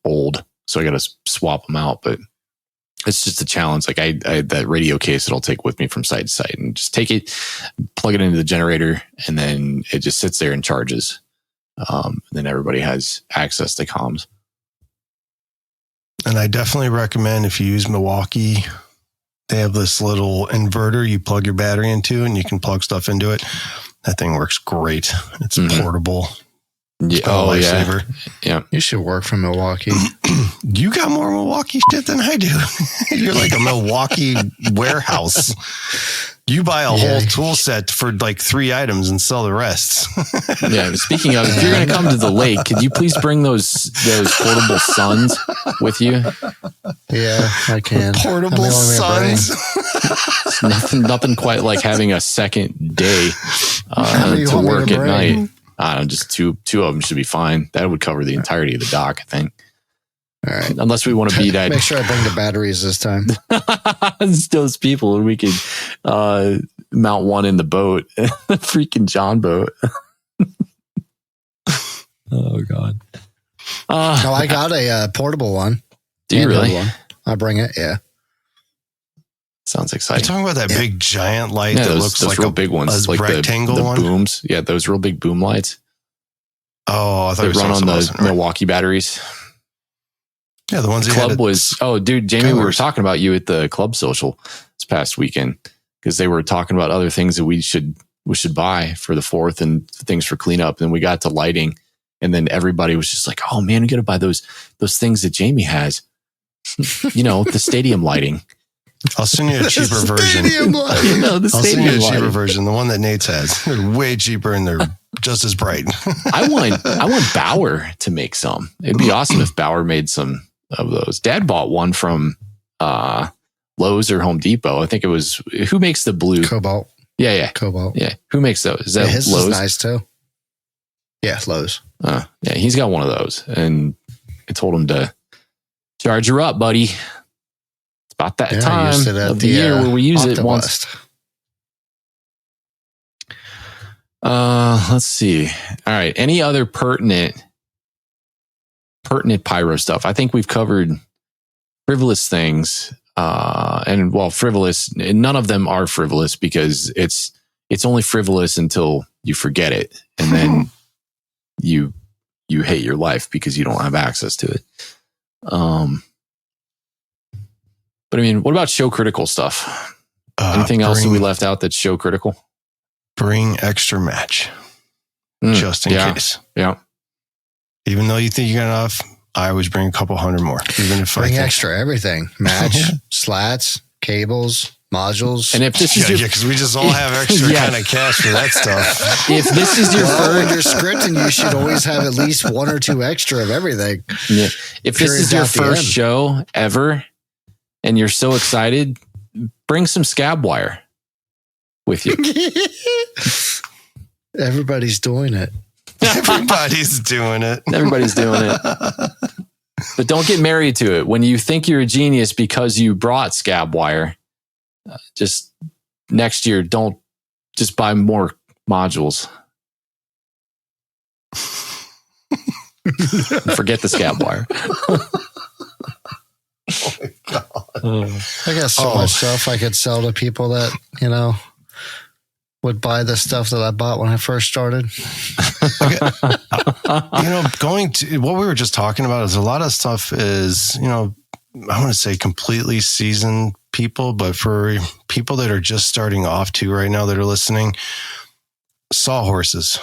old. So I got to swap them out, but it's just a challenge. Like I that radio case that I'll take with me from site to site and just take it, plug it into the generator, and then it just sits there and charges. And then everybody has access to comms. And I definitely recommend if you use Milwaukee, they have this little inverter you plug your battery into and you can plug stuff into it. That thing works great. It's portable. Yeah. Oh, lifesaver. Yeah. You should work for Milwaukee. You got more Milwaukee shit than I do. You're like a Milwaukee warehouse. You buy a whole tool set for like 3 items and sell the rest. Yeah. Speaking of, if you're going to come to the lake, could you please bring those portable suns with you? Yeah, I can. Portable suns. Nothing quite like having a second day to work at night. I don't know, just two of them should be fine. That would cover the entirety of the dock, I think. All right. Unless we want to be that. Make sure I bring the batteries this time. It's those people, and we could mount one in the boat, freaking John boat. Oh God. No, I got a portable one. Do you really? One. I bring it. Yeah. Sounds exciting. You're talking about that big giant light that looks those like real big ones, a like rectangle the one? booms. Yeah, those real big boom lights. Oh, I thought they it was run on the right? Milwaukee batteries. Yeah, the ones the club was. Oh, dude, Jamie, we were talking about you at the club social this past weekend because they were talking about other things that we should buy for the 4th and things for cleanup. And we got to lighting, and then everybody was just like, "Oh man, we got to buy those things that Jamie has." The stadium lighting. I'll send you a cheaper version. I'll send you a cheaper version. The one that Nate's has. They're way cheaper and they're just as bright. I want Bauer to make some. It'd be awesome if Bauer made some of those. Dad bought one from Lowe's or Home Depot. I think it was. Who makes the blue? Cobalt. Yeah. Cobalt. Yeah. Who makes those? Is that his Lowe's? is nice too. Yeah, Lowe's. Yeah, he's got one of those, and I told him to Charge her up, buddy. It's about that time of the year where we use it once. Let's see. All right. Any other pertinent pyro stuff? I think we've covered frivolous things. And well, frivolous, none of them are frivolous because it's only frivolous until you forget it. And then you hate your life because you don't have access to it. But I mean, what about show critical stuff? Anything else that we left out that's show critical? Bring extra match. Just in case. Yeah. Even though you think you got enough, I always bring a couple hundred more. Even if bring extra everything. Match, slats, cables, modules. And if this is because we just all have extra kind of cash for that stuff. If this is your when you're scripting, you should always have at least one or two extra of everything. Yeah. If this is your first show ever and you're so excited, bring some scab wire with you. Everybody's doing it. Everybody's doing it. Everybody's doing it. But don't get married to it. When you think you're a genius because you brought scab wire, just next year, don't just buy more modules. Forget the scab wire. Oh my God. I got so much stuff I could sell to people that, would buy the stuff that I bought when I first started. Going to what we were just talking about is a lot of stuff is, I want to say completely seasoned people, but for people that are just starting off too right now that are listening, sawhorses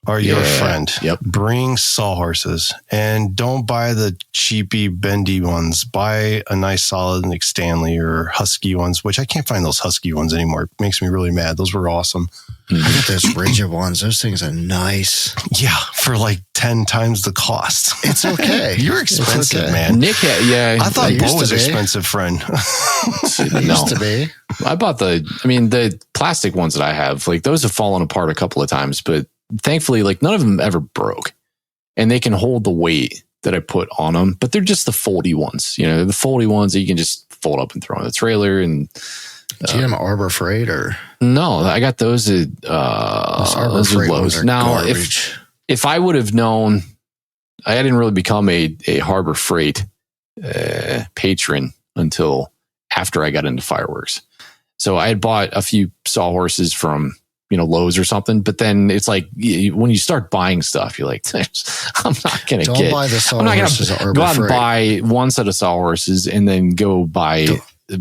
are your friend. Yep. Bring sawhorses and don't buy the cheapy bendy ones. Buy a nice solid like Stanley or Husky ones, which I can't find those Husky ones anymore. It makes me really mad. Those were awesome. I got those rigid ones. Those things are nice. Yeah, for like 10 times the cost. It's okay. You're expensive, man. Nick, I thought Bo was expensive, friend. Used to be. I bought the plastic ones that I have. Like those have fallen apart a couple of times, but thankfully, like none of them ever broke, and they can hold the weight that I put on them. But they're just the foldy ones, the foldy ones that you can just fold up and throw in the trailer. And do you have them Arbor Freight or no? I got those at those are Lowe's. Now, if I would have known, I didn't really become a Harbor Freight patron until after I got into fireworks. So I had bought a few sawhorses from Lowe's or something, but then it's like when you start buying stuff, you're like, I'm not going to buy the sawhorses. I'm not going to go out and buy one set of sawhorses and then go buy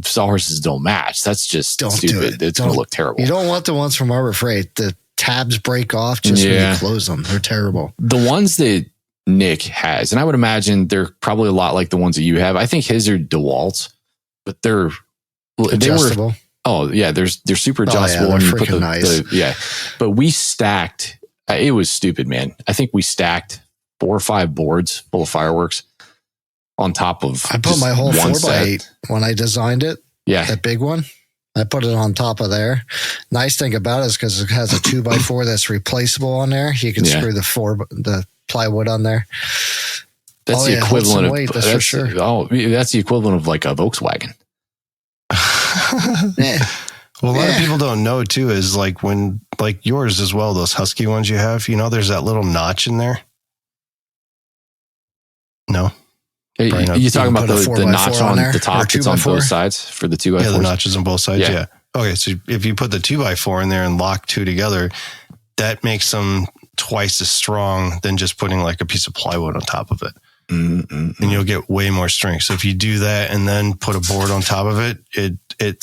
sawhorses don't match. That's just stupid. It's going to look terrible. You don't want the ones from Arbor Freight. The tabs break off just when you close them. They're terrible. The ones that Nick has, and I would imagine they're probably a lot like the ones that you have. I think his are DeWalt's, but they're adjustable. Oh yeah, they're super adjustable. They're freaking nice. But we stacked. It was stupid, man. I think we stacked 4 or 5 boards full of fireworks on top of. I put my whole 4x8 when I designed it. Yeah, that big one. I put it on top of there. Nice thing about it is because it has a 2x4 that's replaceable on there. You can screw the plywood on there. That's the equivalent of weight, that's for sure. Oh, that's the equivalent of like a Volkswagen. Well, a lot of people don't know too is like when like yours as well, those Husky ones you have, there's that little notch in there. No. You talking about the notch on the top that's on both sides for the 2x4? Yeah, the notches on both sides. Yeah. Okay. So if you put the 2x4 in there and lock 2 together, that makes them twice as strong than just putting like a piece of plywood on top of it. And you'll get way more strength. So if you do that and then put a board on top of it, it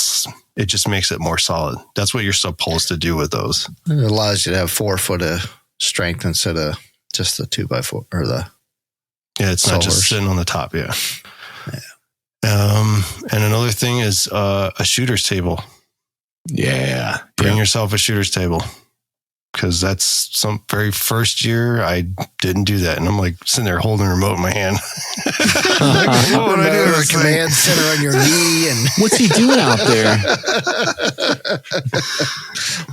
just makes it more solid. That's what you're supposed to do with those. It allows you to have 4 foot of strength instead of just the 2x4 or the. Yeah, it's not just sitting on the top. Yeah. And another thing is a shooter's table. Yeah. Bring yourself a shooter's table. Because that's some very first year I didn't do that, and I'm like sitting there holding a remote in my hand. What do I do? A command center on your knee, and what's he doing out there?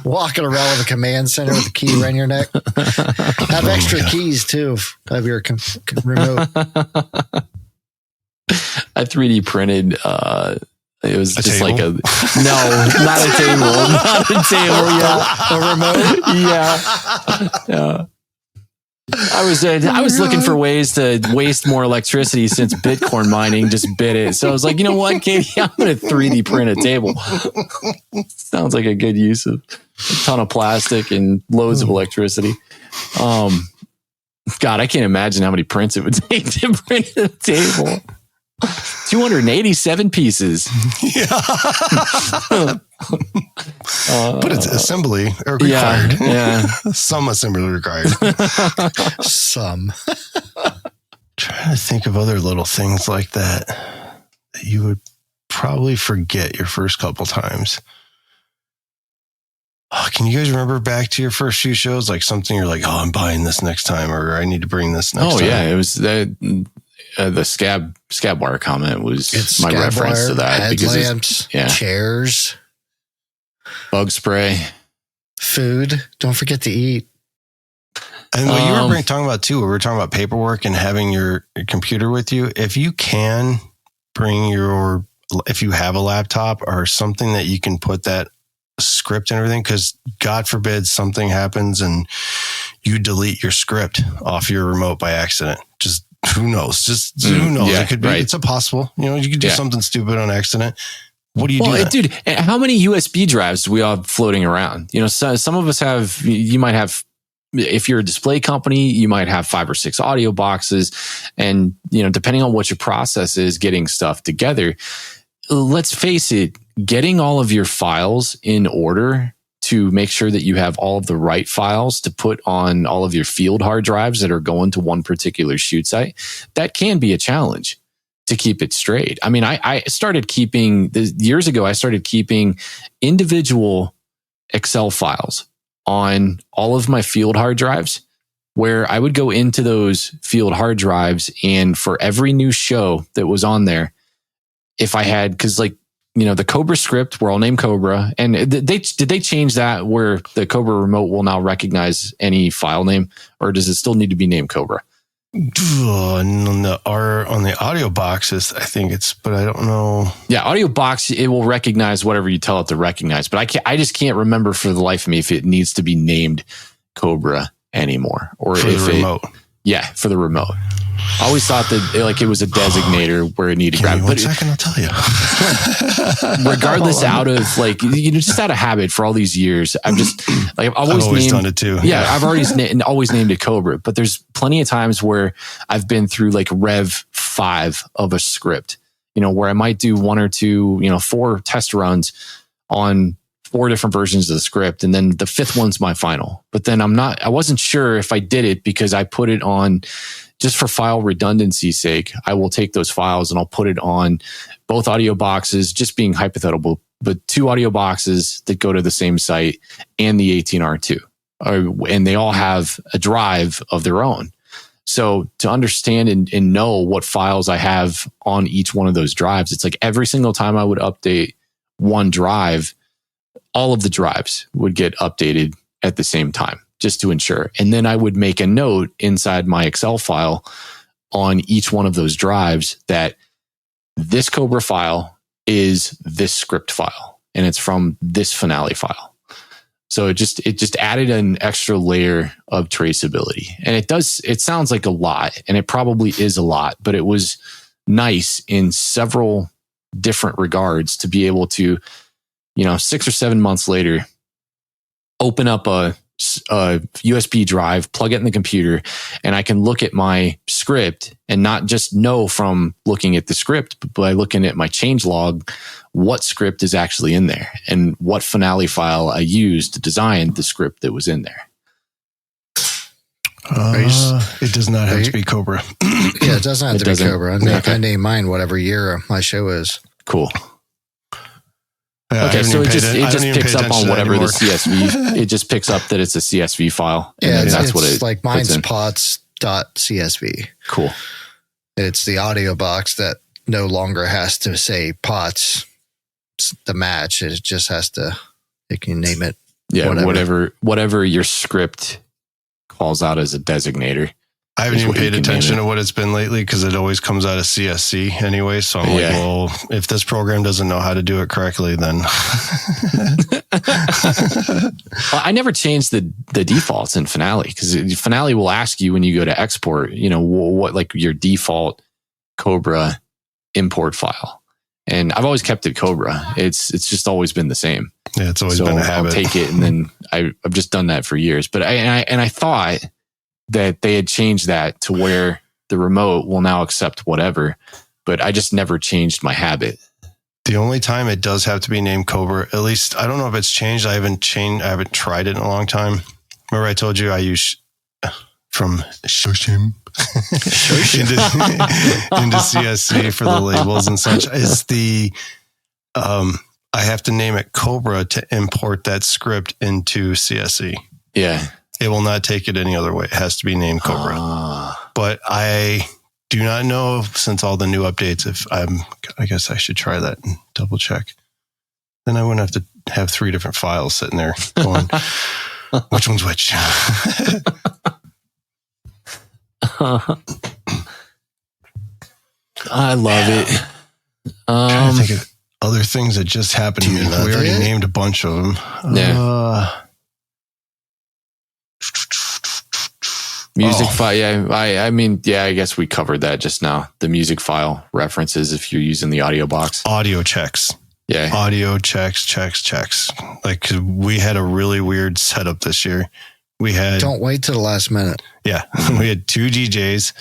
Walking around with a command center with a key around your neck. Have extra keys too. Have your remote. I 3D printed. It was just table? like no, not a table, not a table. Yeah, A remote. Yeah. I was looking for ways to waste more electricity since Bitcoin mining just bit it. So I was like, you know what, Katie, I'm going to 3D print a table. Sounds like a good use of a ton of plastic and loads of electricity. God, I can't imagine how many prints it would take to print a table. 287 pieces. Yeah. But it's assembly required. Yeah. Some assembly required. Some. Trying to think of other little things like that you would probably forget your first couple times. Oh, can you guys remember back to your first few shows? Like something you're like, oh, I'm buying this next time, or I need to bring this next time. Oh, yeah. It was the scab wire comment was It's my scab reference wire, to that. headlamps, chairs, bug spray, food. Don't forget to eat. And what you were talking about too, we were talking about paperwork and having your computer with you. If you can bring if you have a laptop or something that you can put that script and everything, because God forbid something happens and you delete your script off your remote by accident. Just who knows? Who knows? Yeah, it could be. right. It's impossible. You could do something stupid on accident. What do you do? Dude, how many USB drives do we all have floating around? So some of us have. You might have. If you're a display company, you might have 5 or 6 audio boxes, and depending on what your process is, getting stuff together. Let's face it, getting all of your files in order to make sure that you have all of the right files to put on all of your field hard drives that are going to one particular shoot site, that can be a challenge to keep it straight. I mean, I started keeping, years ago, I started keeping individual Excel files on all of my field hard drives, where I would go into those field hard drives, and for every new show that was on there, if I had, because the Cobra script, we're all named Cobra, and did they change that where the Cobra remote will now recognize any file name, or does it still need to be named Cobra? On the audio boxes, I think but I don't know. Yeah, audio box, it will recognize whatever you tell it to recognize, but I just can't remember for the life of me if it needs to be named Cobra anymore, or for if the remote. For the remote. I always thought that it was a designator where it needed to grab. Give me 1 second, I'll tell you. Regardless, just out of habit for all these years, I've always done it too. Yeah, I've always named it Cobra. But there's plenty of times where I've been through Rev 5 of a script, where I might do 1 or 2, 4 test runs on 4 different versions of the script, and then the 5th one's my final. But then I wasn't sure if I did it because I put it on. Just for file redundancy's sake, I will take those files and I'll put it on both audio boxes, just being hypothetical, but 2 audio boxes that go to the same site and the 18R2. And they all have a drive of their own. So to understand and know what files I have on each one of those drives, it's every single time I would update one drive, all of the drives would get updated at the same time, just to ensure. And then I would make a note inside my Excel file on each one of those drives that this Cobra file is this script file, and it's from this finale file. So it just added an extra layer of traceability. And it sounds like a lot, and it probably is a lot, but it was nice in several different regards to be able to, 6 or 7 months later, open up a USB drive, plug it in the computer, and I can look at my script and not just know from looking at the script, but by looking at my change log, what script is actually in there and what finale file I used to design the script that was in there. It does not have to be Cobra. Yeah, it doesn't have to be Cobra. I name mine whatever year my show is. Cool. Okay, so it just picks up on whatever the CSV. It just picks up that it's a CSV file. Yeah, that's what it like. Mine's pots.csv. Cool. It's the audio box that no longer has to say pots. The match. It just has to. It can name it. Yeah, whatever your script calls out as a designator. I haven't even paid attention to what it's been lately because it always comes out of CSC anyway. So I'm like, well, if this program doesn't know how to do it correctly, then. Well, I never changed the defaults in Finale because Finale will ask you when you go to export, what like your default Cobra import file. And I've always kept it Cobra. It's just always been the same. Yeah, it's always been a habit. I'll take it, and then I've just done that for years. But I thought that they had changed that to where the remote will now accept whatever, but I just never changed my habit. The only time it does have to be named Cobra, at least I don't know if it's changed. I haven't tried it in a long time. Remember I told you I use from Shoshim into CSC for the labels and such. Is the I have to name it Cobra to import that script into CSC. Yeah. It will not take it any other way. It has to be named Cobra. But I do not know, since all the new updates, I guess I should try that and double check. Then I wouldn't have to have 3 different files sitting there going, which one's which? I love it. I'm trying to think of other things that just happened to me. We already named a bunch of them. Yeah. Music file. Yeah. I mean, I guess we covered that just now. The music file references if you're using the audio box. Audio checks. Yeah. Audio checks. Like we had a really weird setup this year. We had. Don't wait till the last minute. Yeah. We had 2 DJs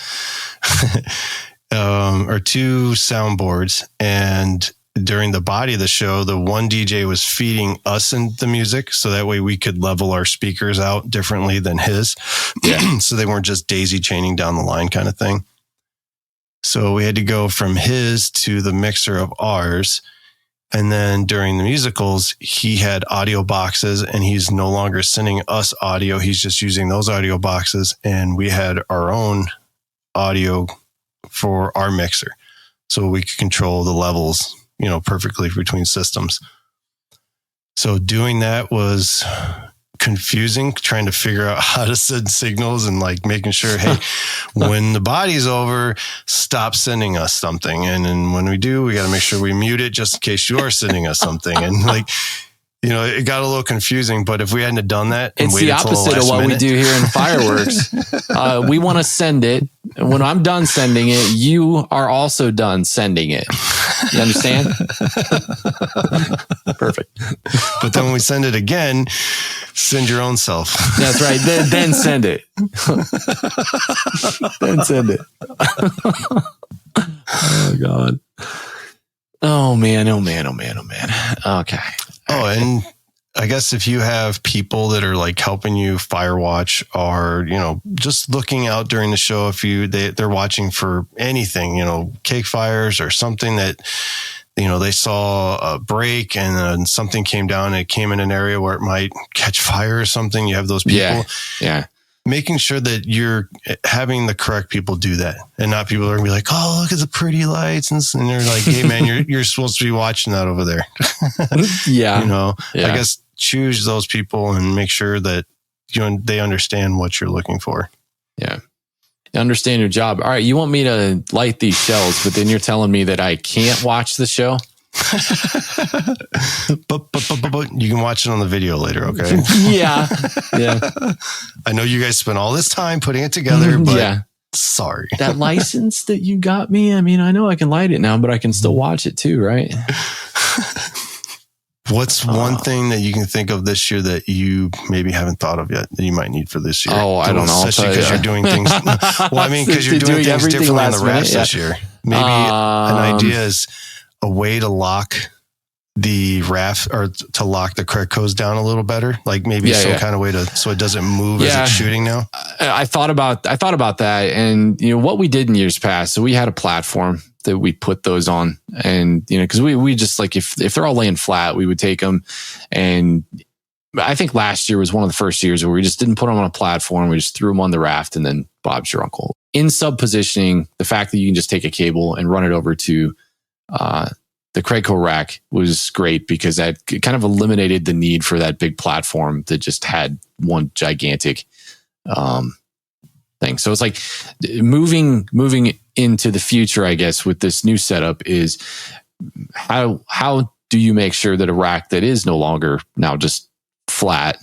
or 2 soundboards, and during the body of the show, the one DJ was feeding us in the music. So that way we could level our speakers out differently than his. Yeah. So they weren't just daisy chaining down the line kind of thing. So we had to go from his to the mixer of ours. And then during the musicals, he had audio boxes and he's no longer sending us audio. He's just using those audio boxes. And we had our own audio for our mixer. So we could control the levels, perfectly between systems. So doing that was confusing, trying to figure out how to send signals and like making sure, hey, when the body's over, stop sending us something. And then when we do, we got to make sure we mute it just in case you are sending us something. And like, it got a little confusing, but if we hadn't have done that, and it's the opposite of what we do here in fireworks. We want to send it. And when I'm done sending it, you are also done sending it. You understand? Perfect. But then when we send it again, send your own self. That's right. Then send it. Then send it. Oh, God. Oh, man. Okay. Oh, and I guess if you have people that are like helping you firewatch or, just looking out during the show, if they're watching for anything, cake fires or something that, they saw a break and then something came down and it came in an area where it might catch fire or something. You have those people. Yeah. Making sure that you're having the correct people do that and not people are gonna be like, oh, look at the pretty lights. And they're like, hey man, you're supposed to be watching that over there. Yeah. I guess choose those people and make sure that they understand what you're looking for. Yeah. Understand your job. All right. You want me to light these shells, but then you're telling me that I can't watch the show. but you can watch it on the video later. Okay. Yeah. I know you guys spent all this time putting it together, but sorry. That license that you got me. I mean, I know I can light it now, but I can still watch it too, right? What's one thing that you can think of this year that you maybe haven't thought of yet that you might need for this year? Oh, I don't know. Especially because you're doing things. Well, I mean, because you're doing things differently on the rafts this year. Maybe an idea is a way to lock the raft or to lock the crack hose down a little better. Like maybe some kind of way so it doesn't move as it's shooting now. I thought about that, and what we did in years past. So we had a platform that we put those on, and because we just like if they're all laying flat, we would take them. And I think last year was one of the first years where we just didn't put them on a platform. We just threw them on the raft, and then Bob's your uncle. In sub positioning, the fact that you can just take a cable and run it over to the Crayco rack was great because that kind of eliminated the need for that big platform that just had one gigantic thing. So it's like moving into the future, I guess, with this new setup is how do you make sure that a rack that is no longer now just flat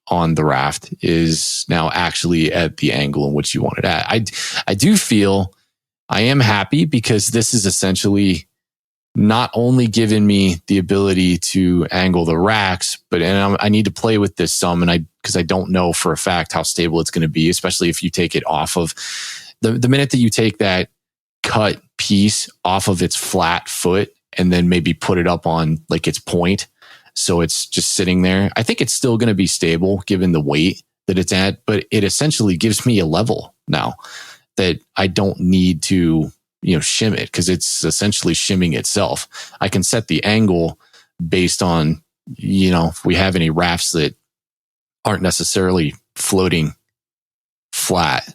on the raft is now actually at the angle in which you want it at? I do feel I am happy because this is essentially not only giving me the ability to angle the racks, but I need to play with this some, and because I don't know for a fact how stable it's going to be, especially if you take it off of the minute that you take that cut piece off of its flat foot and then maybe put it up on like its point, so it's just sitting there. I think it's still going to be stable given the weight that it's at, but it essentially gives me a level now that I don't need to shim it, because it's essentially shimming itself. I can set the angle based on, if we have any rafts that aren't necessarily floating flat.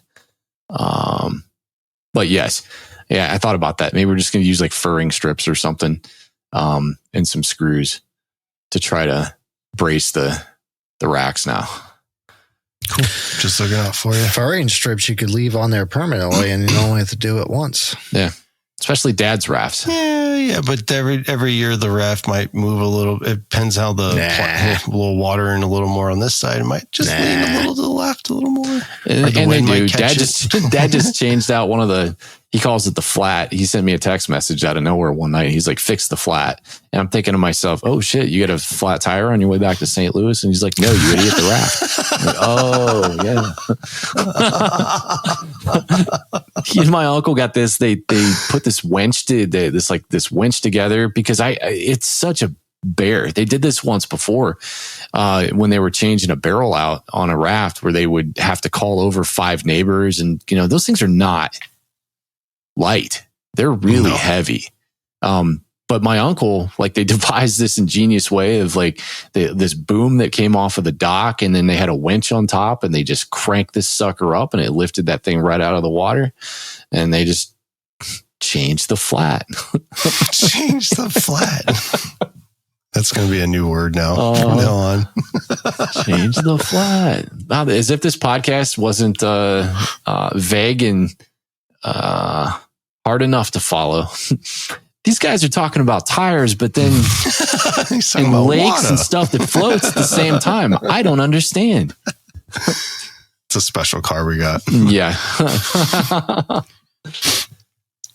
But yes, yeah, I thought about that. Maybe we're just going to use like furring strips or something, and some screws to try to brace the racks now. Cool. Just looking out for you. Furring strips you could leave on there permanently, and you only have to do it once. Yeah, especially Dad's rafts. Yeah, but every year the raft might move a little. It depends how a little water and a little more on this side. It might just lean a little to the left, a little more. And they do. Dad just changed out one of the. He calls it the flat. He sent me a text message out of nowhere one night. He's like, "Fix the flat," and I'm thinking to myself, "Oh shit, you got a flat tire on your way back to St. Louis?" And he's like, "No, you idiot, the raft." I'm like, oh yeah. He and my uncle got this. They put this winch this winch together because it's such a bear. They did this once before when they were changing a barrel out on a raft where they would have to call over 5 neighbors, and those things are not light. They're really heavy. But my uncle, like, they devised this ingenious way of like this boom that came off of the dock, and then they had a winch on top, and they just cranked this sucker up, and it lifted that thing right out of the water, and they just changed the flat. Change the flat. That's going to be a new word now from now on. Change the flat. Wow, as if this podcast wasn't vague and hard enough to follow. These guys are talking about tires, but then and lakes water and stuff that floats at the same time. I don't understand. It's a special car we got. Yeah.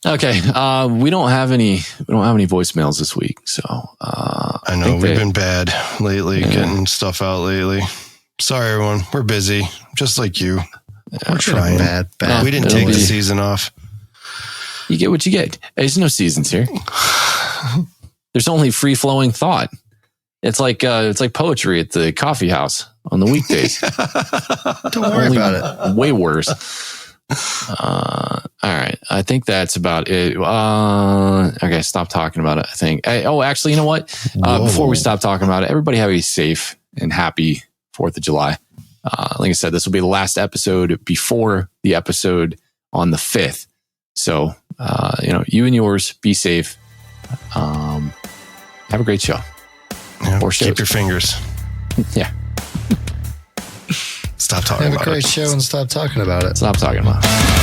Okay. We don't have any voicemails this week, so I know we've been bad lately, getting stuff out lately. Sorry, everyone. We're busy, just like you. We're trying. Bad. We didn't take the season off. You get what you get. There's no seasons here. There's only free flowing thought. It's like poetry at the coffee house on the weekdays. Don't worry about it. Way worse. All right. I think that's about it. Okay. Stop talking about it. I think. Actually, you know what? Before we stop talking about it, everybody have a safe and happy 4th of July. Like I said, this will be the last episode before the episode on the 5th. So, you and yours, be safe. Have a great show. Yeah, keep your fingers. Yeah. Stop talking about it. Have a great show and stop talking about it. Stop talking about it.